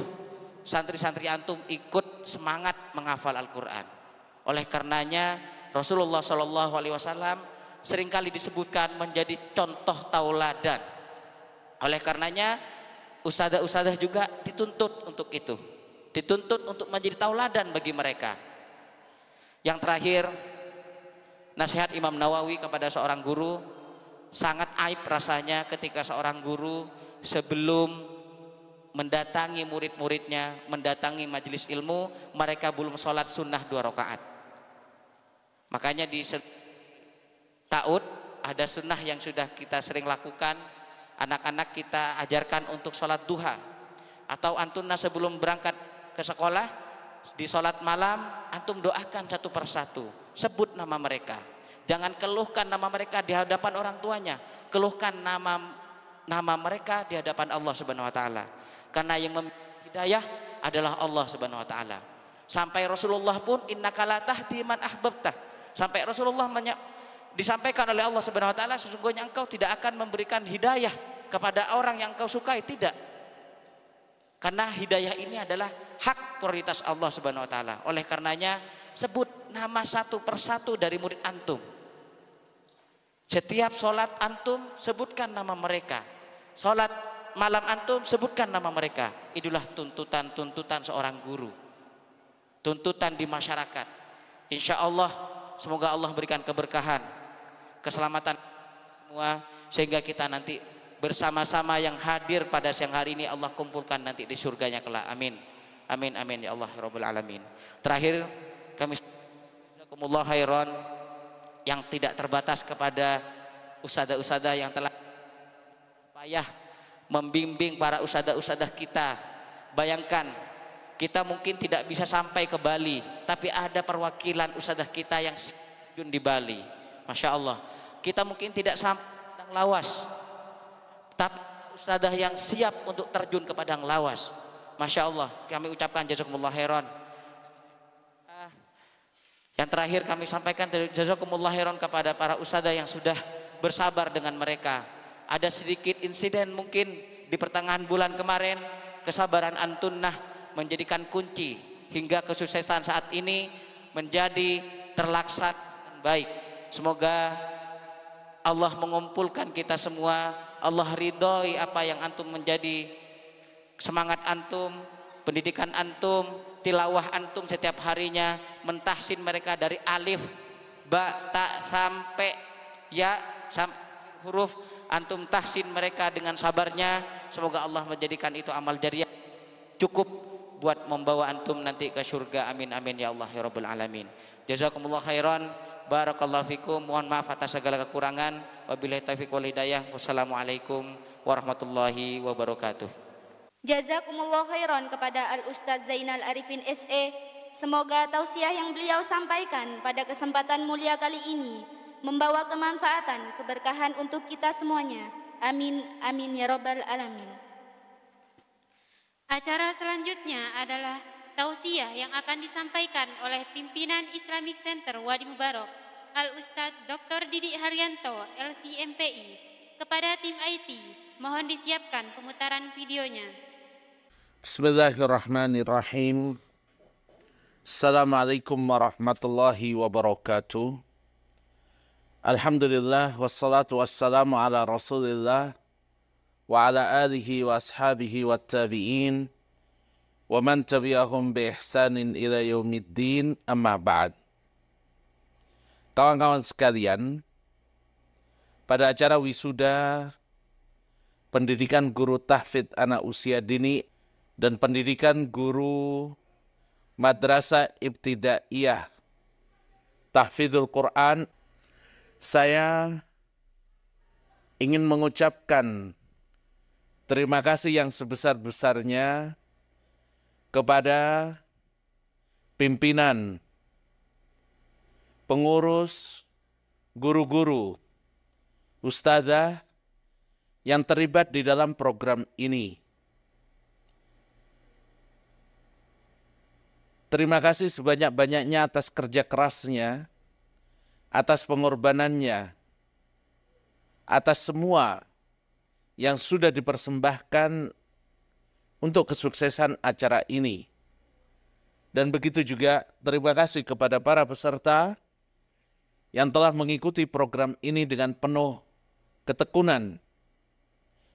santri-santri antum ikut semangat menghafal Al-Quran. Oleh karenanya Rasulullah SAW seringkali disebutkan menjadi contoh tauladan. Oleh karenanya ustadzah-ustadzah juga dituntut untuk itu, dituntut untuk menjadi tauladan bagi mereka. Yang terakhir, nasihat Imam Nawawi kepada seorang guru, sangat aib rasanya ketika seorang guru sebelum mendatangi murid-muridnya, mendatangi majelis ilmu, mereka belum sholat sunnah 2 rakaat. Makanya di Ta'ud ada sunnah yang sudah kita sering lakukan, anak-anak kita ajarkan untuk sholat duha. Atau antunna sebelum berangkat ke sekolah, di sholat malam antum doakan satu persatu, sebut nama mereka. Jangan keluhkan nama mereka di hadapan orang tuanya, keluhkan nama mereka di hadapan Allah Subhanahu wa taala. Karena yang memberi hidayah adalah Allah Subhanahu wa taala. Sampai Rasulullah pun innaka la tahdi man ahbabta. Sampai Rasulullah disampaikan oleh Allah Subhanahu wa taala, sesungguhnya engkau tidak akan memberikan hidayah kepada orang yang engkau sukai, tidak. Karena hidayah ini adalah hak prioritas Allah Subhanahu wa taala. Oleh karenanya sebut nama satu persatu dari murid antum. Setiap sholat antum sebutkan nama mereka. Sholat malam antum sebutkan nama mereka. Itulah tuntutan seorang guru, tuntutan di masyarakat. Insya Allah semoga Allah berikan keberkahan, keselamatan semua, sehingga kita nanti bersama-sama yang hadir pada siang hari ini Allah kumpulkan nanti di surganya kelak. Amin. Amin amin ya Allah rabbul alamin. Terakhir kami jazakumullah khairan yang tidak terbatas kepada ustadzah-ustadzah yang telah payah membimbing para ustadzah-ustadzah kita. Bayangkan kita mungkin tidak bisa sampai ke Bali, tapi ada perwakilan ustadzah kita yang di Bali. Masya Allah, kita mungkin tidak sampai ke padang lawas, tapi ustadzah yang siap untuk terjun ke padang lawas. Masya Allah, kami ucapkan jazakumullah khairan. Yang terakhir kami sampaikan jazakumullah khairan kepada para ustadzah yang sudah bersabar dengan mereka. Ada sedikit insiden mungkin di pertengahan bulan kemarin, kesabaran antunnah menjadikan kunci hingga kesuksesan saat ini menjadi terlaksana dengan baik. Semoga Allah mengumpulkan kita semua, Allah ridhoi apa yang antum menjadi semangat antum, pendidikan antum, tilawah antum setiap harinya, mentahsin mereka dari alif, ba, ta sampai ya, sampai huruf, antum tahsin mereka dengan sabarnya. Semoga Allah menjadikan itu amal jariah cukup buat membawa antum nanti ke surga. Amin amin ya Allah ya rabbal alamin. Jazakumullah khairan. Barakallahu fikum. Mohon maaf atas segala kekurangan. Wabillahi taufiq wal hidayah. Wassalamualaikum warahmatullahi wabarakatuh. Jazakumullah khairan kepada Al-Ustadz Zainal Arifin SE. Semoga tausiah yang beliau sampaikan pada kesempatan mulia kali ini membawa kemanfaatan, keberkahan untuk kita semuanya. Amin amin ya rabbal alamin. Acara selanjutnya adalah tausiah yang akan disampaikan oleh pimpinan Islamic Center Wadi Mubarak Al-Ustadz Dr. Didik Haryanto, LCMPI. Kepada tim IT, mohon disiapkan pemutaran videonya. Bismillahirrahmanirrahim. Assalamualaikum warahmatullahi wabarakatuh. Alhamdulillah wassalatu wassalamu ala Rasulillah wa ala alihi wa ashabihi wa tabi'in wa man tabi'ahum bi ihsanin ila yaumiddin, amma ba'd. Kawan-kawan sekalian, pada acara wisuda pendidikan guru tahfidz anak usia dini dan pendidikan guru madrasah ibtidaiyah tahfidzul Quran, saya ingin mengucapkan terima kasih yang sebesar-besarnya kepada pimpinan, pengurus, guru-guru, ustadzah yang terlibat di dalam program ini. Terima kasih sebanyak-banyaknya atas kerja kerasnya, atas pengorbanannya, atas semua yang sudah dipersembahkan untuk kesuksesan acara ini. Dan begitu juga terima kasih kepada para peserta yang telah mengikuti program ini dengan penuh ketekunan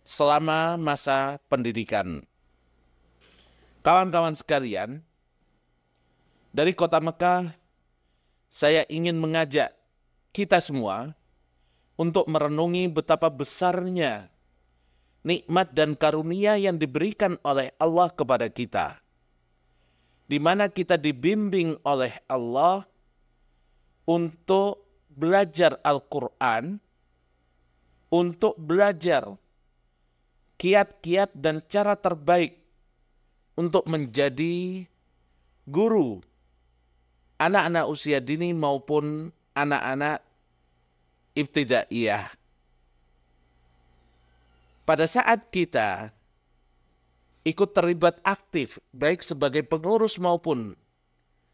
selama masa pendidikan. Kawan-kawan sekalian, dari Kota Mekah, saya ingin mengajak kita semua untuk merenungi betapa besarnya nikmat dan karunia yang diberikan oleh Allah kepada kita, di mana kita dibimbing oleh Allah untuk belajar Al-Quran, untuk belajar kiat-kiat dan cara terbaik untuk menjadi guru anak-anak usia dini maupun anak-anak ibtidaiyah. Pada saat kita ikut terlibat aktif, baik sebagai pengurus maupun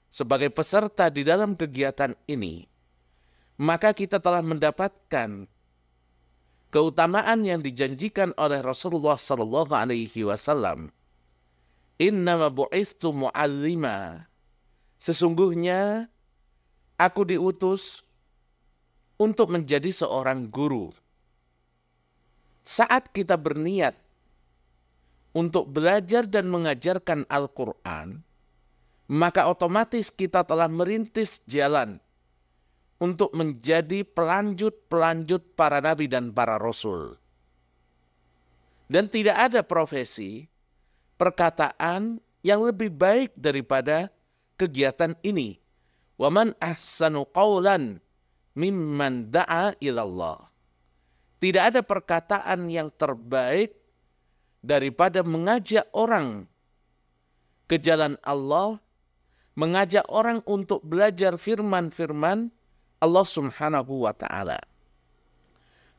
sebagai peserta di dalam kegiatan ini, maka kita telah mendapatkan keutamaan yang dijanjikan oleh Rasulullah SAW. Innama bu'ithtu mu'allima. Sesungguhnya aku diutus untuk menjadi seorang guru. Saat kita berniat untuk belajar dan mengajarkan Al-Quran, maka otomatis kita telah merintis jalan untuk menjadi pelanjut-pelanjut para nabi dan para rasul. Dan tidak ada profesi, perkataan yang lebih baik daripada kegiatan ini. Wa man ahsanu qawlan mimman da'a ilallah. Tidak ada perkataan yang terbaik daripada mengajak orang ke jalan Allah, mengajak orang untuk belajar firman-firman Allah Subhanahu wa ta'ala.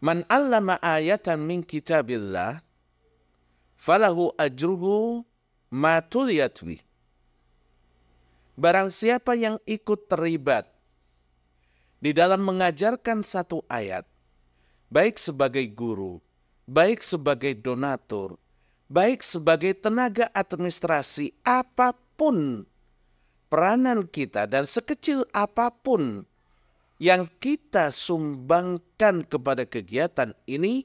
Man 'allama ayatan min kitabillah falahu ajruhu ma tuliyat bih. Barang siapa yang ikut terlibat di dalam mengajarkan satu ayat, baik sebagai guru, baik sebagai donatur, baik sebagai tenaga administrasi, apapun peranan kita dan sekecil apapun yang kita sumbangkan kepada kegiatan ini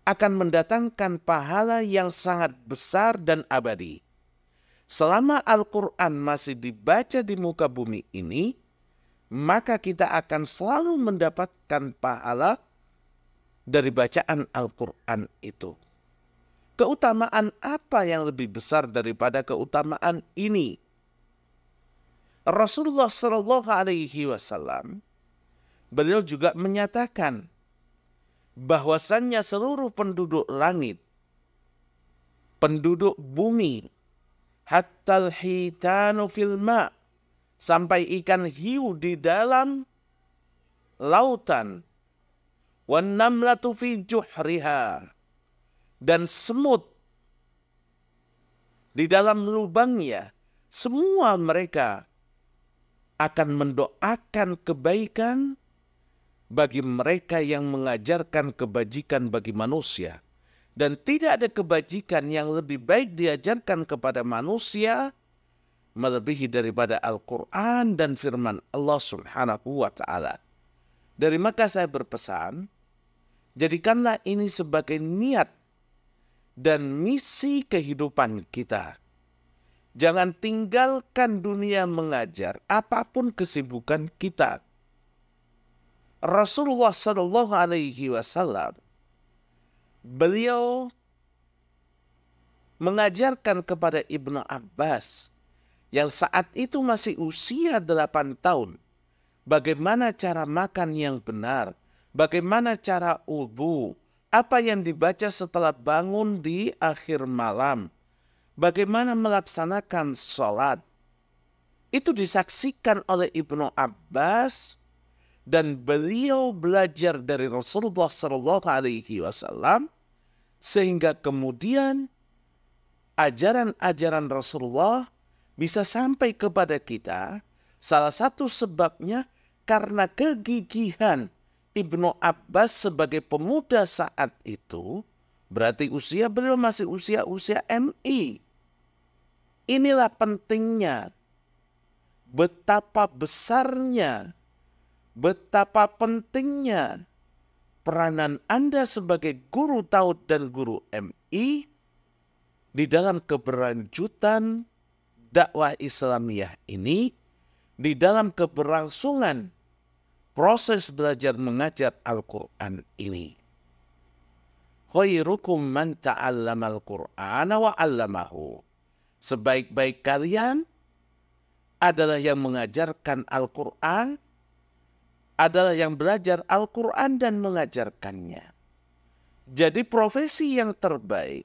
akan mendatangkan pahala yang sangat besar dan abadi. Selama Al-Quran masih dibaca di muka bumi ini, maka kita akan selalu mendapatkan pahala dari bacaan Al-Quran itu. Keutamaan apa yang lebih besar daripada keutamaan ini? Rasulullah SAW, beliau juga menyatakan bahwasannya seluruh penduduk langit, penduduk bumi, hattal hitanu fil ma', sampai ikan hiu di dalam lautan, wan namlatu fi juhriha, dan semut di dalam lubangnya, semua mereka akan mendoakan kebaikan bagi mereka yang mengajarkan kebajikan bagi manusia. Dan tidak ada kebajikan yang lebih baik diajarkan kepada manusia melebihi daripada Al-Quran dan firman Allah Subhanahu wa ta'ala. Dari maka saya berpesan, jadikanlah ini sebagai niat dan misi kehidupan kita. Jangan tinggalkan dunia mengajar apapun kesibukan kita. Rasulullah Shallallahu Alaihi Wasallam, beliau mengajarkan kepada Ibnu Abbas yang saat itu masih usia 8 tahun, bagaimana cara makan yang benar, bagaimana cara wudu, apa yang dibaca setelah bangun di akhir malam, bagaimana melaksanakan sholat. Itu disaksikan oleh Ibnu Abbas dan beliau belajar dari Rasulullah Shallallahu Alaihi Wasallam sehingga kemudian ajaran-ajaran Rasulullah bisa sampai kepada kita. Salah satu sebabnya karena kegigihan Ibnu Abbas sebagai pemuda saat itu, berarti usia beliau masih usia MI. Inilah pentingnya, betapa besarnya, betapa pentingnya peranan Anda sebagai guru TAUD dan guru MI di dalam keberlanjutan dakwah Islamiyah ini, di dalam keberlangsungan proses belajar mengajar Al-Quran ini. Khairukum man ta'allamal Qur'ana wa 'allamahu. Sebaik-baik kalian adalah yang mengajarkan Al-Quran, adalah yang belajar Al-Quran dan mengajarkannya. Jadi profesi yang terbaik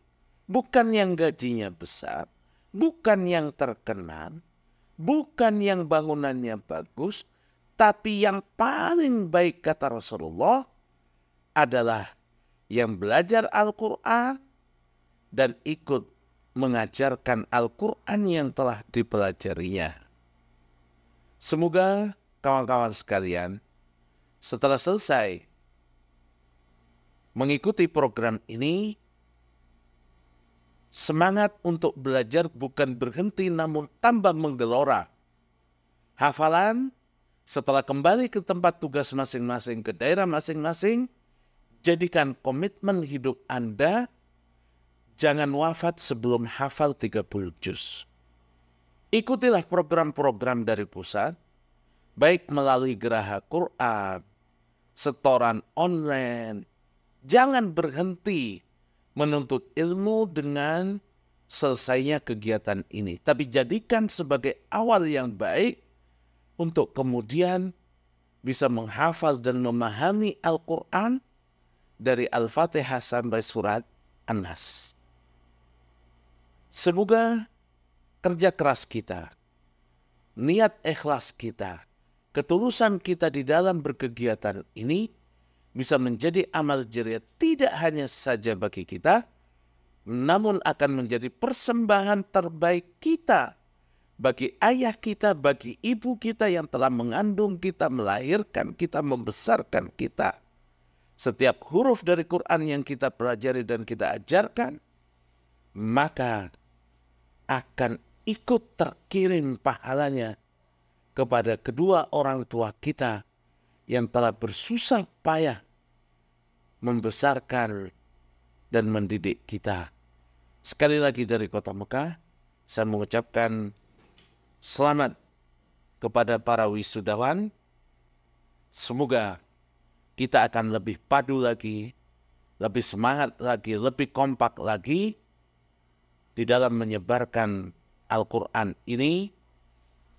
bukan yang gajinya besar, bukan yang terkenal, bukan yang bangunannya bagus, tapi yang paling baik kata Rasulullah adalah yang belajar Al-Quran dan ikut mengajarkan Al-Quran yang telah dipelajarinya. Semoga kawan-kawan sekalian, setelah selesai mengikuti program ini, semangat untuk belajar bukan berhenti namun tambah menggelora. Hafalan setelah kembali ke tempat tugas masing-masing, ke daerah masing-masing, jadikan komitmen hidup Anda, jangan wafat sebelum hafal 30 juz. Ikutilah program-program dari pusat, baik melalui Geraha Quran, setoran online. Jangan berhenti menuntut ilmu dengan selesainya kegiatan ini, tapi jadikan sebagai awal yang baik untuk kemudian bisa menghafal dan memahami Al-Quran dari Al-Fatihah sampai surat An-Nas. Semoga kerja keras kita, niat ikhlas kita, ketulusan kita di dalam berkegiatan ini bisa menjadi amal jariah tidak hanya saja bagi kita, namun akan menjadi persembahan terbaik kita bagi ayah kita, bagi ibu kita yang telah mengandung kita, melahirkan kita, membesarkan kita. Setiap huruf dari Quran yang kita pelajari dan kita ajarkan, maka akan ikut terkirim pahalanya kepada kedua orang tua kita yang telah bersusah payah membesarkan dan mendidik kita. Sekali lagi dari Kota Mekah, saya mengucapkan selamat kepada para wisudawan. Semoga kita akan lebih padu lagi, lebih semangat lagi, lebih kompak lagi di dalam menyebarkan Al-Quran ini,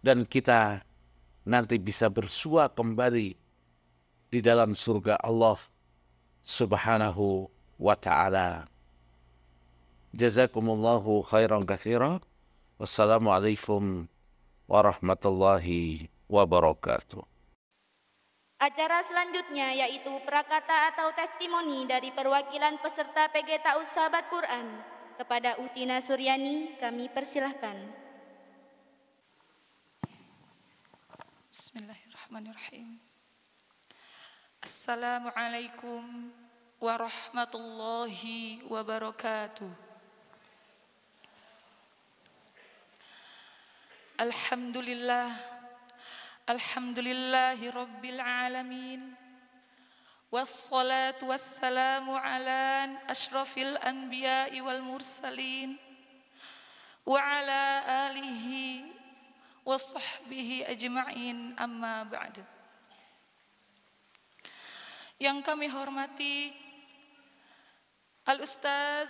dan kita nanti bisa bersua kembali di dalam surga Allah Subhanahu wa ta'ala. Jazakumullahu khairan katsira. Wassalamualaikum warahmatullahi wabarakatuh. Acara selanjutnya yaitu prakata atau testimoni dari perwakilan peserta PG TAUD Sahabat Quran. Kepada Utina Suryani kami persilahkan. Bismillahirrahmanirrahim. Assalamualaikum warahmatullahi wabarakatuh. Alhamdulillahi rabbil alamin. Wassalatu wassalamu ala asyrafil anbiya'i wal mursalin wa ala alihi wa sahbihi ajma'in, amma ba'd. Yang kami hormati Al-Ustadz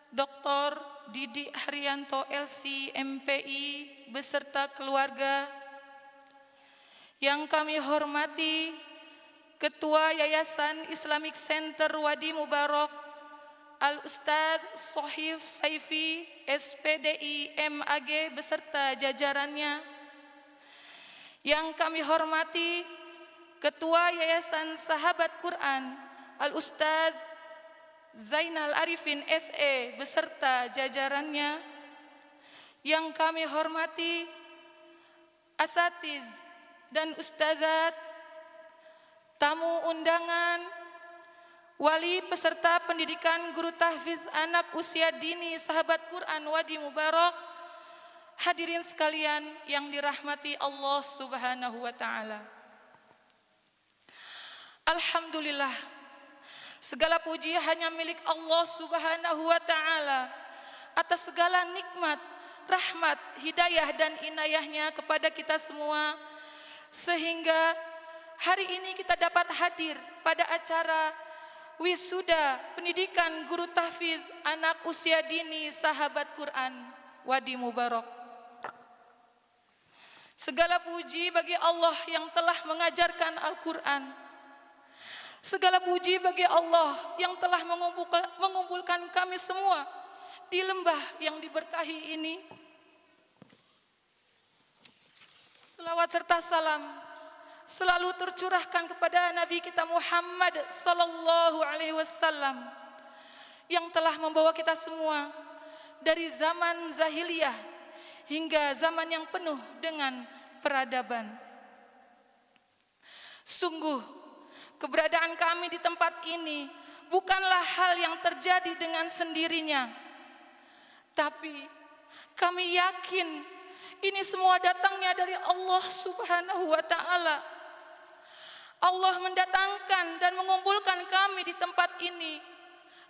Dr. Didi Haryanto LC MPI beserta keluarga. Yang kami hormati Ketua Yayasan Islamic Center Wadi Mubarak Al-Ustadz Sohif Saifi SPDI MAG beserta jajarannya. Yang kami hormati Ketua Yayasan Sahabat Quran Al-Ustadz Zainal Arifin SE beserta jajarannya. Yang kami hormati asatidz dan ustadzat, tamu undangan, wali peserta pendidikan guru tahfidz anak usia dini Sahabat Quran Wadi Mubarak, hadirin sekalian yang dirahmati Allah Subhanahu wa taala. Alhamdulillah, segala puji hanya milik Allah Subhanahu wa taala atas segala nikmat, rahmat, hidayah dan inayahnya kepada kita semua, sehingga hari ini kita dapat hadir pada acara wisuda pendidikan guru tahfidz anak usia dini Sahabat Quran Wadi Mubarak. Segala puji bagi Allah yang telah mengajarkan Al-Quran. Segala puji bagi Allah yang telah mengumpulkan kami semua di lembah yang diberkahi ini. Selawat serta salam selalu tercurahkan kepada Nabi kita Muhammad sallallahu alaihi wasallam yang telah membawa kita semua dari zaman zahiliyah hingga zaman yang penuh dengan peradaban. Sungguh keberadaan kami di tempat ini bukanlah hal yang terjadi dengan sendirinya, tapi kami yakin ini semua datangnya dari Allah Subhanahu wa taala. Allah mendatangkan dan mengumpulkan kami di tempat ini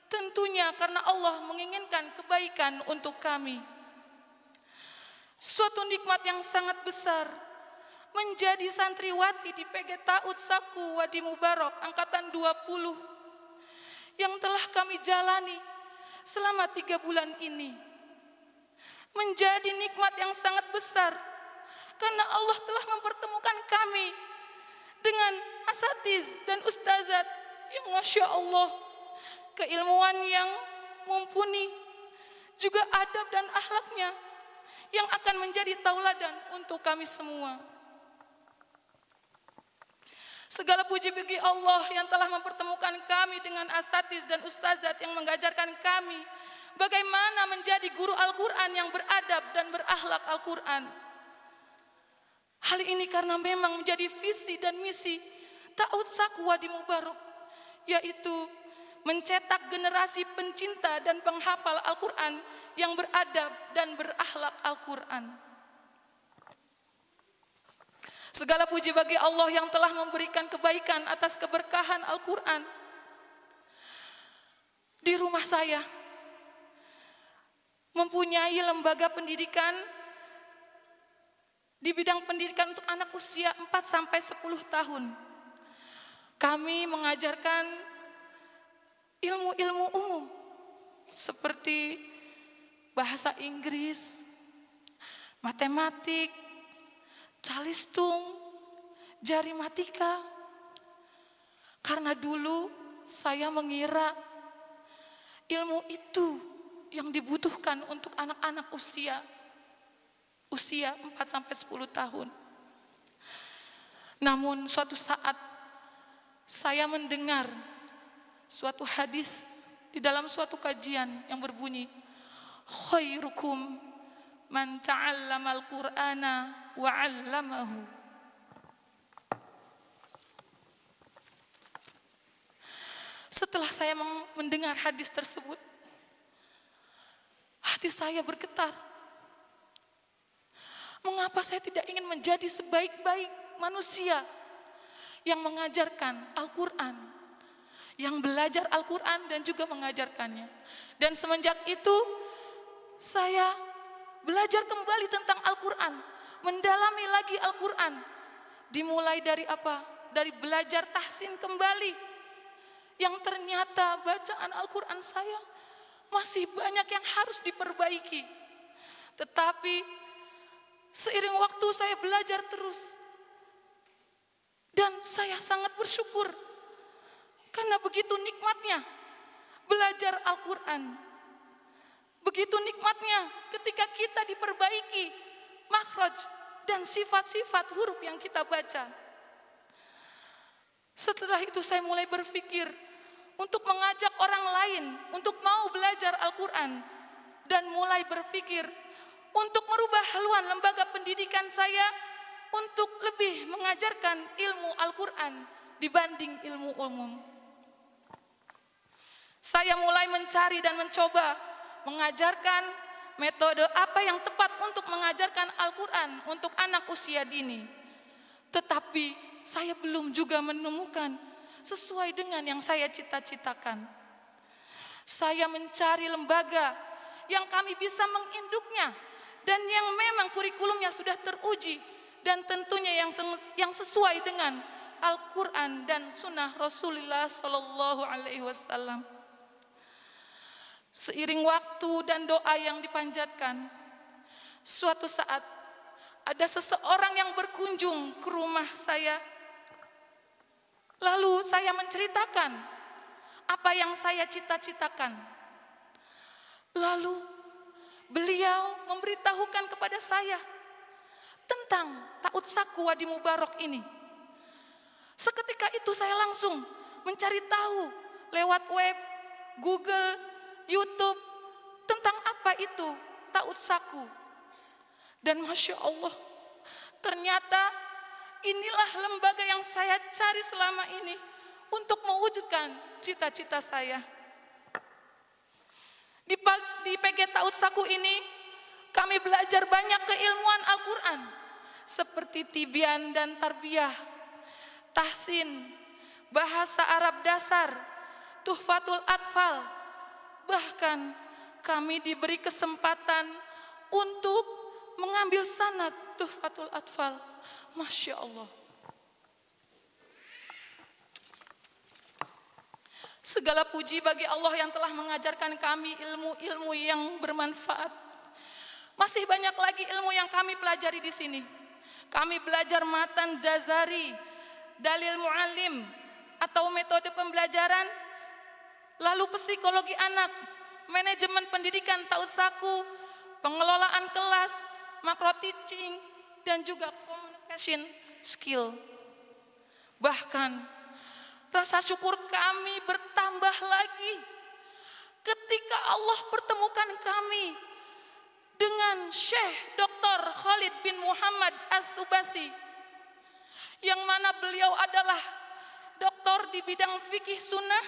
tentunya karena Allah menginginkan kebaikan untuk kami. Suatu nikmat yang sangat besar menjadi santriwati di PG Ta'ud Saku Wadi Mubarak angkatan 20 yang telah kami jalani selama 3 bulan ini. Menjadi nikmat yang sangat besar karena Allah telah mempertemukan kami dengan asatidz dan ustadzat yang Masya Allah keilmuan yang mumpuni, juga adab dan akhlaknya yang akan menjadi tauladan untuk kami semua. Segala puji bagi Allah yang telah mempertemukan kami dengan asatidz dan ustadzat yang mengajarkan kami bagaimana menjadi guru Al-Quran yang beradab dan berakhlak Al-Quran. Hal ini karena memang menjadi visi dan misi Ta'ud Saku Wadi Mubarak, yaitu mencetak generasi pencinta dan penghafal Al-Quran yang beradab dan berakhlak Al-Quran. Segala puji bagi Allah yang telah memberikan kebaikan atas keberkahan Al-Quran. Di rumah saya mempunyai lembaga pendidikan di bidang pendidikan untuk anak usia 4-10 tahun. Kami mengajarkan ilmu-ilmu umum seperti bahasa Inggris, matematik, calistung, jarimatika. Karena dulu saya mengira ilmu itu yang dibutuhkan untuk anak-anak usia 4-10 tahun. Namun suatu saat saya mendengar suatu hadis di dalam suatu kajian yang berbunyi, khairukum man ta'allamal Qur'ana wa 'allamahu. Setelah saya mendengar hadis tersebut, hati saya bergetar. Mengapa saya tidak ingin menjadi sebaik-baik manusia yang mengajarkan Al-Quran, yang belajar Al-Quran dan juga mengajarkannya. Dan semenjak itu saya belajar kembali tentang Al-Quran, mendalami lagi Al-Quran. Dimulai dari apa? Dari belajar tahsin kembali. Yang ternyata bacaan Al-Quran saya masih banyak yang harus diperbaiki. Tetapi seiring waktu saya belajar terus. Dan saya sangat bersyukur karena begitu nikmatnya belajar Al-Quran. Begitu nikmatnya ketika kita diperbaiki makhraj dan sifat-sifat huruf yang kita baca. Setelah itu saya mulai berpikir untuk mengajak orang lain untuk mau belajar Al-Quran. Dan mulai berpikir untuk merubah haluan lembaga pendidikan saya untuk lebih mengajarkan ilmu Al-Quran dibanding ilmu umum. Saya mulai mencari dan mencoba mengajarkan metode apa yang tepat untuk mengajarkan Al-Quran untuk anak usia dini. Tetapi saya belum juga menemukan sesuai dengan yang saya cita-citakan. Saya mencari lembaga yang kami bisa menginduknya dan yang memang kurikulumnya sudah teruji dan tentunya yang sesuai dengan Al-Quran dan Sunnah Rasulullah Sallallahu Alaihi Wasallam. Seiring waktu dan doa yang dipanjatkan, suatu saat ada seseorang yang berkunjung ke rumah saya. Lalu saya menceritakan apa yang saya cita-citakan. Lalu beliau memberitahukan kepada saya tentang Ta'ud Saku Wadi Mubarak ini. Seketika itu saya langsung mencari tahu lewat web, Google, YouTube tentang apa itu Ta'ud Saku. Dan Masya Allah, ternyata inilah lembaga yang saya cari selama ini untuk mewujudkan cita-cita saya. Di PG Ta'ud Saku ini, kami belajar banyak keilmuan Al-Quran, seperti Tibyan dan Tarbiyah, Tahsin, Bahasa Arab Dasar, Tuhfatul Atfal. Bahkan kami diberi kesempatan untuk mengambil sanad Tuhfatul Atfal. Masya Allah. Segala puji bagi Allah yang telah mengajarkan kami ilmu-ilmu yang bermanfaat. Masih banyak lagi ilmu yang kami pelajari di sini. Kami belajar matan Jazari, dalil muallim atau metode pembelajaran, lalu psikologi anak, manajemen pendidikan Ta'ud Saku, pengelolaan kelas, macro teaching, dan juga communication skill. Bahkan rasa syukur kami bertambah lagi ketika Allah pertemukan kami dengan Syekh Dr. Khalid bin Muhammad As-Subasi, yang mana beliau adalah doktor di bidang fikih sunnah,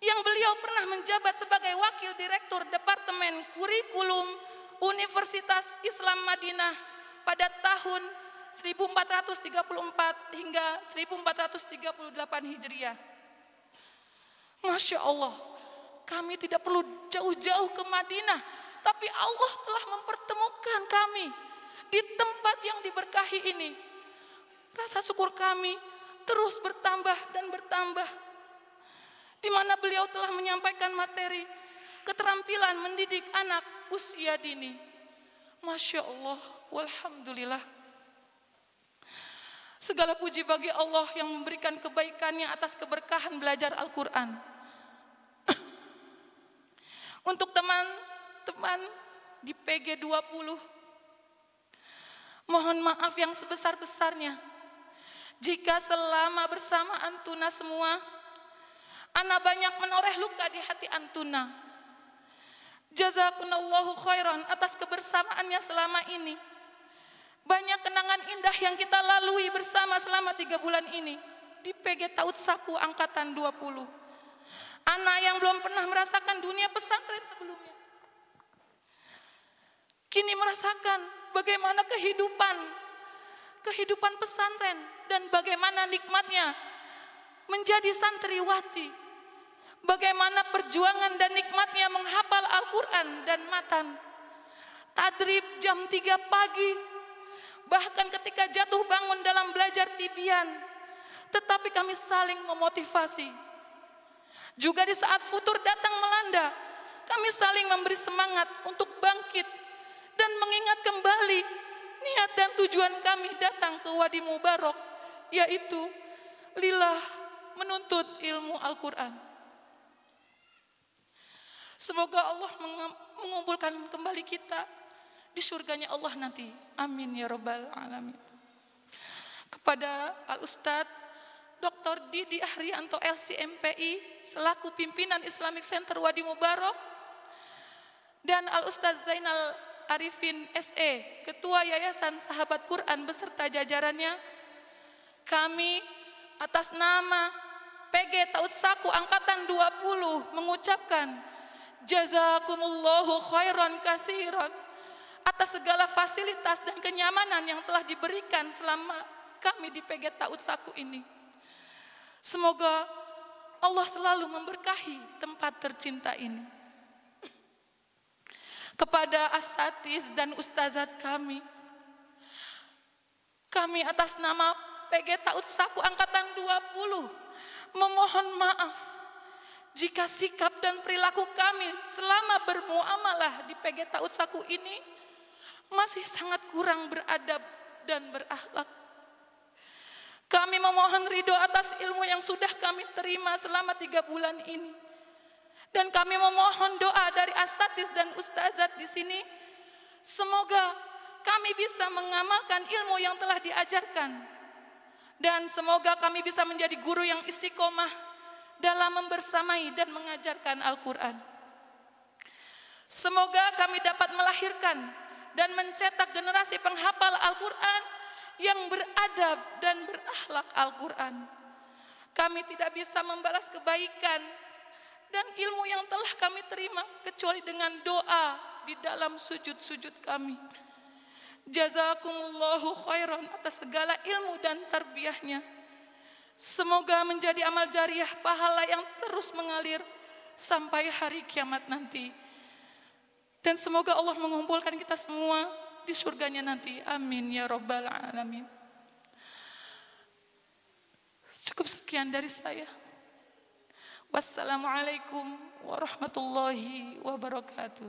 yang beliau pernah menjabat sebagai wakil direktur Departemen Kurikulum Universitas Islam Madinah pada tahun 1434 hingga 1438 Hijriah. Masya Allah, kami tidak perlu jauh-jauh ke Madinah, tapi Allah telah mempertemukan kami di tempat yang diberkahi ini. Rasa syukur kami terus bertambah dan bertambah, di mana beliau telah menyampaikan materi keterampilan mendidik anak usia dini. Masya Allah, walhamdulillah. Segala puji bagi Allah yang memberikan kebaikannya atas keberkahan belajar Al-Quran. Untuk teman-teman di PG 20, mohon maaf yang sebesar-besarnya jika selama bersama Antuna semua, ana banyak menoreh luka di hati Antuna. Jazakumullahu khairan atas kebersamaannya selama ini. Banyak kenangan indah yang kita lalui bersama selama 3 bulan ini di PG Taut Saku angkatan 20. Anak yang belum pernah merasakan dunia pesantren sebelumnya, kini merasakan bagaimana kehidupan pesantren dan bagaimana nikmatnya menjadi santriwati, bagaimana perjuangan dan nikmatnya menghafal Al-Quran dan matan, tadrib jam 3 pagi, bahkan ketika jatuh bangun dalam belajar tibian, tetapi kami saling memotivasi. Juga di saat futur datang melanda, kami saling memberi semangat untuk bangkit dan mengingat kembali niat dan tujuan kami datang ke Wadi Mubarok, yaitu lillah menuntut ilmu Al-Quran. Semoga Allah mengumpulkan kembali kita di surganya Allah nanti. Amin ya rabbal alamin. Kepada Al-Ustadz Dr. Didi Ahrianto LCMPI selaku pimpinan Islamic Center Wadi Mubarok dan Al-Ustadz Zainal Arifin SE, Ketua Yayasan Sahabat Quran beserta jajarannya, kami atas nama PG Taut Saku Angkatan 20 mengucapkan jazakumullahu khairan katsiran atas segala fasilitas dan kenyamanan yang telah diberikan selama kami di PG Taut Saku ini. Semoga Allah selalu memberkahi tempat tercinta ini. Kepada asatiz dan ustazat kami atas nama PG Taut Saku Angkatan 20 memohon maaf jika sikap dan perilaku kami selama bermuamalah di PG Taut Saku ini masih sangat kurang beradab dan berakhlak. Kami memohon ridho atas ilmu yang sudah kami terima selama 3 bulan ini. Dan kami memohon doa dari asatiz dan ustazat di sini. Semoga kami bisa mengamalkan ilmu yang telah diajarkan. Dan semoga kami bisa menjadi guru yang istiqomah dalam membersamai dan mengajarkan Al-Quran. Semoga kami dapat melahirkan dan mencetak generasi penghafal Al-Quran yang beradab dan berakhlak Al-Quran. Kami tidak bisa membalas kebaikan dan ilmu yang telah kami terima kecuali dengan doa di dalam sujud-sujud kami. Jazakumullahu khairan atas segala ilmu dan tarbiyahnya. Semoga menjadi amal jariah pahala yang terus mengalir sampai hari kiamat nanti. Dan semoga Allah mengumpulkan kita semua di surganya nanti. Amin ya rabbal alamin. Cukup sekian dari saya. Wassalamualaikum warahmatullahi wabarakatuh.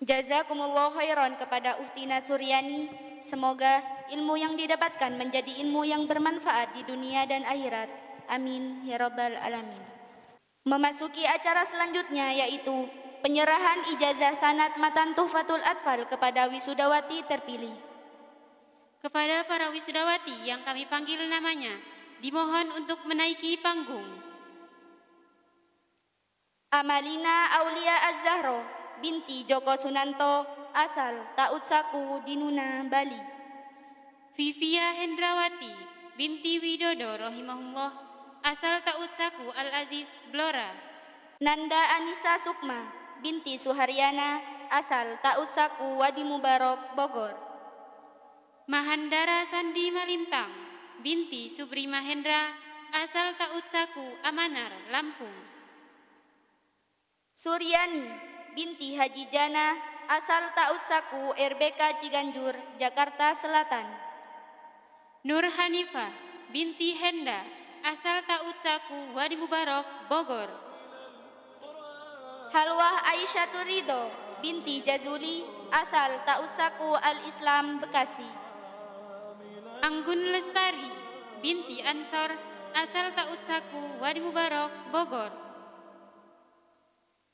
Jazakumullah khairan kepada Uhtina Suryani. Semoga ilmu yang didapatkan menjadi ilmu yang bermanfaat di dunia dan akhirat. Amin ya rabbal alamin. Memasuki acara selanjutnya yaitu penyerahan ijazah sanad matan Tuhfatul Atfal kepada wisudawati terpilih. Kepada para wisudawati yang kami panggil namanya, dimohon untuk menaiki panggung. Amalina Aulia Az-Zahro binti Joko Sunanto, asal Taut Saku, Dinuna, Bali. Vivia Hendrawati binti Widodo rahimahullah, asal Taut Saku Al-Aziz, Blora. Nanda Anissa Sukma binti Suharyana, asal Taut Saku, Wadi Mubarok, Bogor. Mahandara Sandi Malintang binti Subri Mahendra, asal Taut Saku, Amanar, Lampung. Suryani binti Haji Jana, asal Taut Saku, RBK Ciganjur, Jakarta Selatan. Nur Hanifah binti Henda, asal Taut Saku, Wadi Mubarok, Bogor. Halwah Aisyah Ridho binti Jazuli, asal Taut Saku Al-Islam, Bekasi. Anggun Lestari binti Ansor, asal Taut Saku, Wadi Mubarok, Bogor.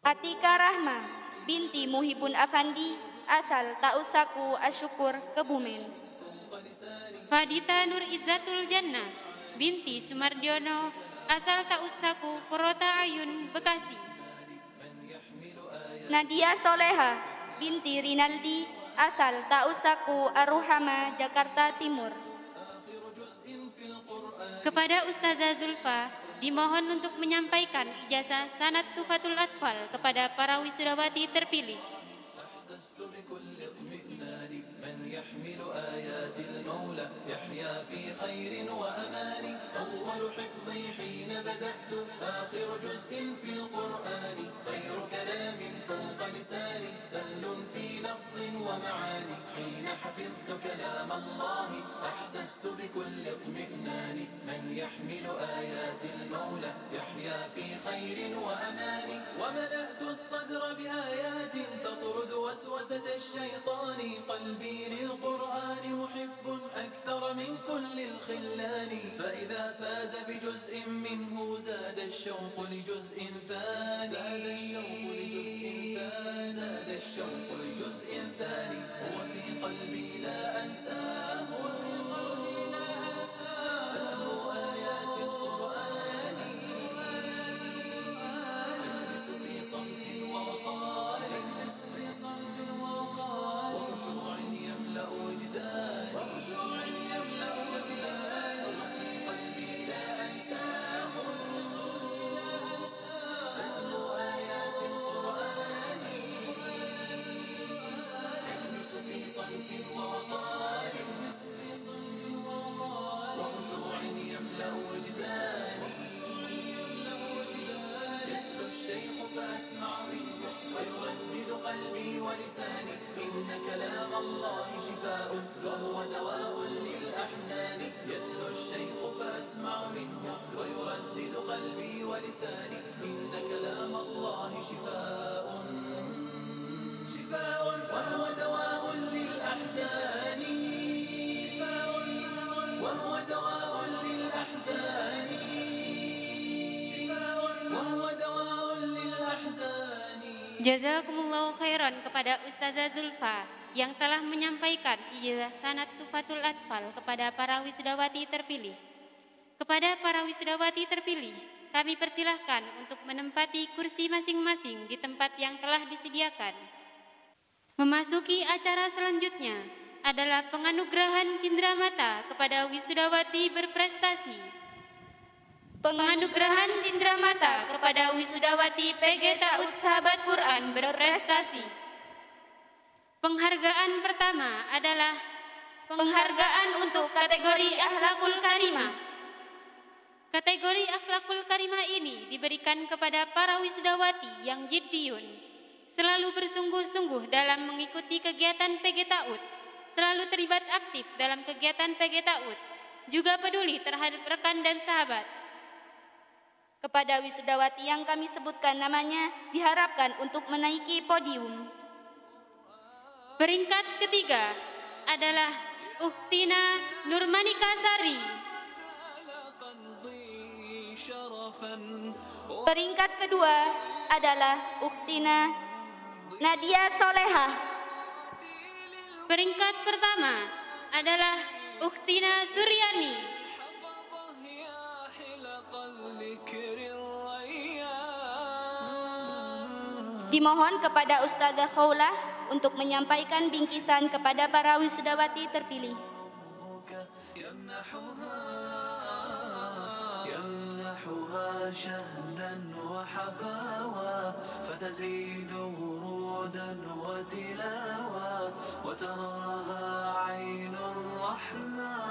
Atika Rahma binti Muhibun Afandi, asal Taut Saku Asyukur, Kebumen. Fadita Nur Izzatul Jannah binti Sumardiono, asal Taut Saku, Korota Ayun, Bekasi. Nadia Soleha binti Rinaldi, asal Taut Saku Ar-Ruhama, Jakarta Timur. Kepada Ustazah Zulfa dimohon untuk menyampaikan ijazah sanad Tufatul Atfal kepada para wisudawati terpilih. أحسست بكل اطمئنان من يحمل آيات المولى يحيا في خير وأمان أول حفظي حين بدأت آخر جزء في القرآن خير كلام فوق لساني سهل في لفظ ومعاني حين حفظت كلام الله أحسست بكل اطمئنان من يحمل آيات المولى يحيا في خير وأمان وملأت الصدر بآيات تطرد وسوسة الشيطان قلبي للقرآن محب أكثر من كل الخلان فإذا فاز بجزء منه زاد الشوق لجزء ثاني زاد الشوق لجزء ثاني هو في قلبي لا أنساه فتلو آيات القرآن أجلس في صمت ووقار وخشوع يملأ وجداني وفي قلبي لا أنساه ستلو آيات القرآن أجلس في صمت ووقار وخشوع يملأ وجداني يتلو الشيخ فأسمع منه ويردد قلبي ولساني إن كلام الله شفاء وهو دواء للأحزان يتلو الشيخ فأسمع منه ويردد قلبي ولساني إن كلام الله شفاء وهو دواء للأحزان وهو دواء للأحزان وهو دواء للأحزان. Jazakumullahu khairan kepada Ustazah Zulfa yang telah menyampaikan ijazah sanad Tufatul Atfal kepada para wisudawati terpilih. Kepada para wisudawati terpilih, kami persilahkan untuk menempati kursi masing-masing di tempat yang telah disediakan. Memasuki acara selanjutnya adalah penganugerahan cindera mata kepada wisudawati berprestasi. Penganugerahan cindera mata kepada wisudawati PG Ta'ud Sahabat Quran berprestasi. Penghargaan pertama adalah penghargaan untuk kategori Akhlakul Karimah. Kategori Akhlakul Karimah ini diberikan kepada para wisudawati yang jiddiyun, selalu bersungguh-sungguh dalam mengikuti kegiatan PG Ta'ud, selalu terlibat aktif dalam kegiatan PG Ta'ud, juga peduli terhadap rekan dan sahabat. Kepada wisudawati yang kami sebutkan namanya diharapkan untuk menaiki podium. Peringkat ketiga adalah Ukhtina Nurmanika Sari. Peringkat kedua adalah Ukhtina Nadia Solehah. Peringkat pertama adalah Ukhtina Suryani. Dimohon kepada Ustazah Khaulah untuk menyampaikan bingkisan kepada para wisudawati terpilih. شهدا وحفاوى فتزيد ورودا وتلاوى وتراها عين الرحمن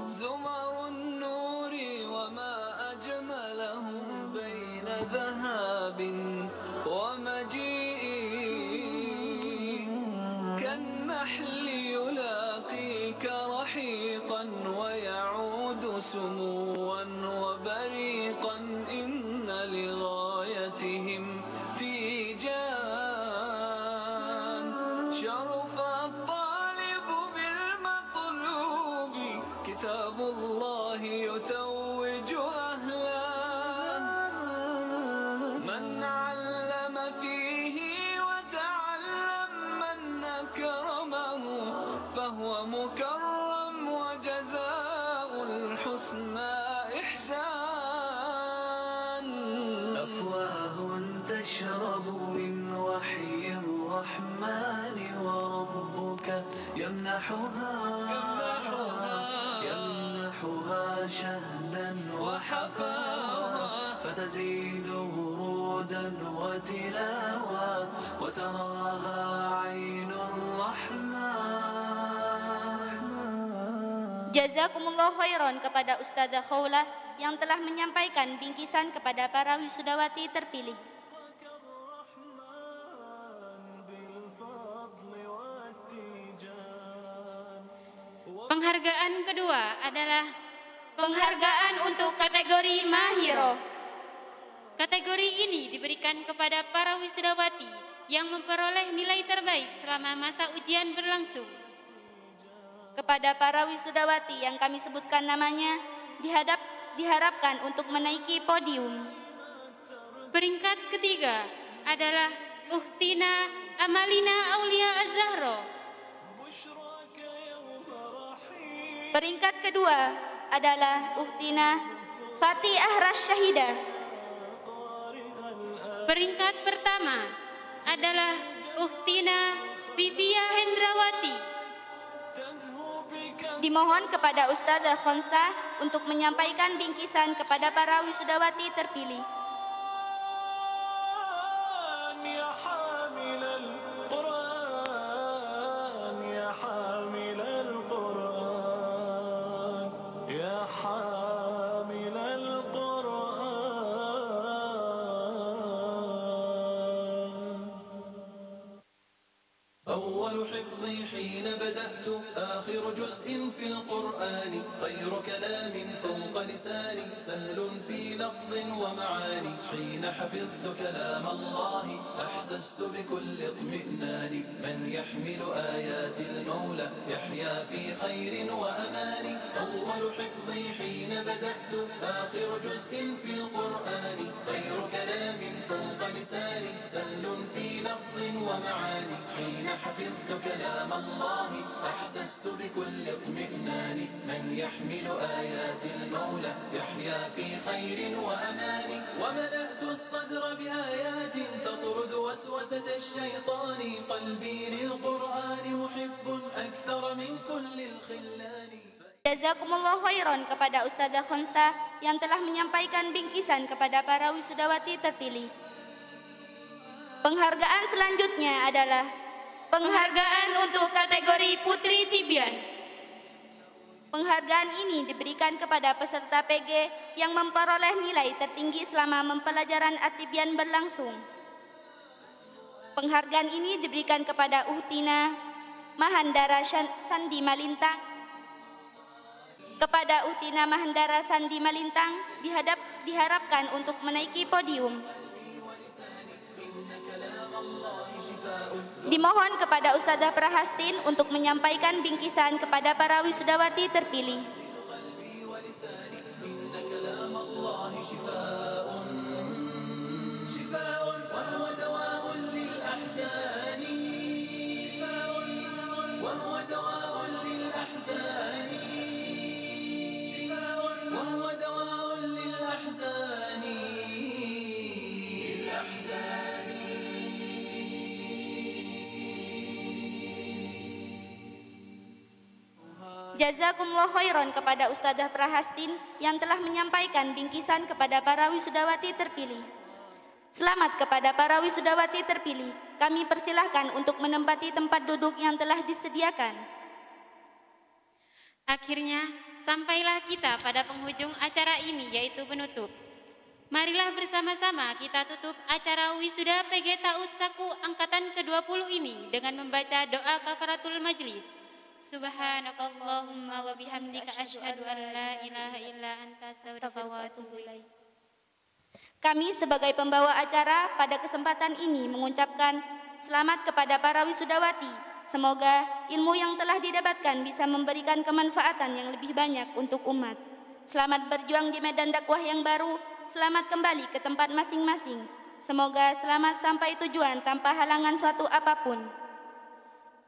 زمر النور وما أجملهم بين ذهاب ومجيء كالنحل يلاقيك رحيقا ويعود سموا وبريقا إن لغايتهم تيجان شرف الطالب بالمطلوب كتاب الله يتوج أهله من علم فيه وتعلم من أكرمه فهو مكرم وجزاء الحسنى إحسان أفواه تشرب من وحي الرحمن وربك يمنحها شهدا وحفاوة فتزيد ورودا وتلاوة وتراها عين الرحمن. Jazakumullah khairan kepada Ustazah Khawlah yang telah menyampaikan bingkisan kepada para wisudawati terpilih. Penghargaan kedua adalah penghargaan untuk kategori Mahiro. Kategori ini diberikan kepada para wisudawati yang memperoleh nilai terbaik selama masa ujian berlangsung. Kepada para wisudawati yang kami sebutkan namanya, diharapkan untuk menaiki podium. Peringkat ketiga adalah Ukhtina Amalina Aulia Az-Zahra. Peringkat kedua adalah Ukhtina Fatih Ahras Syahidah. Peringkat pertama adalah Ukhtina Vivia Hendrawati. Dimohon kepada Ustazah Khonsa untuk menyampaikan bingkisan kepada para wisudawati terpilih. أول حفظي حين بدأت آخر جزء في القرآن خير كلام فوق لساني سهل في لفظ ومعاني حين حفظت كلام الله أحسست بكل اطمئنان من يحمل آيات المولى يحيا في خير وأمان أول حفظي حين بدأت آخر جزء في القرآن خير كلام فوق لساني سهل في لفظ ومعاني حين حفظت كلام الله أحسست بكل اطمئنان من يحمل آيات المولى يحيا في خير وأمان وملأت الصدر بآيات تطرد وسوسة الشيطان قلبي للقرآن محب أكثر من كل الخلان. Jazakumullah khairan kepada Ustazah Khonsa yang telah menyampaikan bingkisan kepada para wisudawati terpilih. Penghargaan selanjutnya adalah penghargaan untuk kategori Putri Tibian. Penghargaan ini diberikan kepada peserta PG yang memperoleh nilai tertinggi selama pembelajaran At-Tibyan berlangsung. Penghargaan ini diberikan kepada Ukhtina Mahandara Sandi Malintang. Kepada Ukhtina Mahandara Sandi Malintang diharapkan untuk menaiki podium. Dimohon kepada Ustazah Prahastin untuk menyampaikan bingkisan kepada para wisudawati terpilih. Jazakumullah khairan kepada Ustazah Prahastin yang telah menyampaikan bingkisan kepada para wisudawati terpilih. Selamat kepada para wisudawati terpilih. Kami persilahkan untuk menempati tempat duduk yang telah disediakan. Akhirnya sampailah kita pada penghujung acara ini, yaitu penutup. Marilah bersama-sama kita tutup acara wisuda PG Ta'ud Saku angkatan ke-20 ini dengan membaca doa kafaratul majlis. Subhanakallahumma wa bihamdika asyhadu an la ilaha illa anta astaghfiruka wa atubu ilaik. Kami sebagai pembawa acara pada kesempatan ini mengucapkan selamat kepada para wisudawati. Semoga ilmu yang telah didapatkan bisa memberikan kemanfaatan yang lebih banyak untuk umat. Selamat berjuang di medan dakwah yang baru. Selamat kembali ke tempat masing-masing. Semoga selamat sampai tujuan tanpa halangan suatu apapun.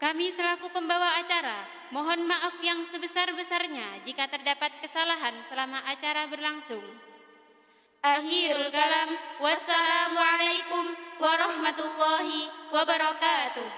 Kami selaku pembawa acara, mohon maaf yang sebesar-besarnya jika terdapat kesalahan selama acara berlangsung. Akhirul kalam, wassalamualaikum warahmatullahi wabarakatuh.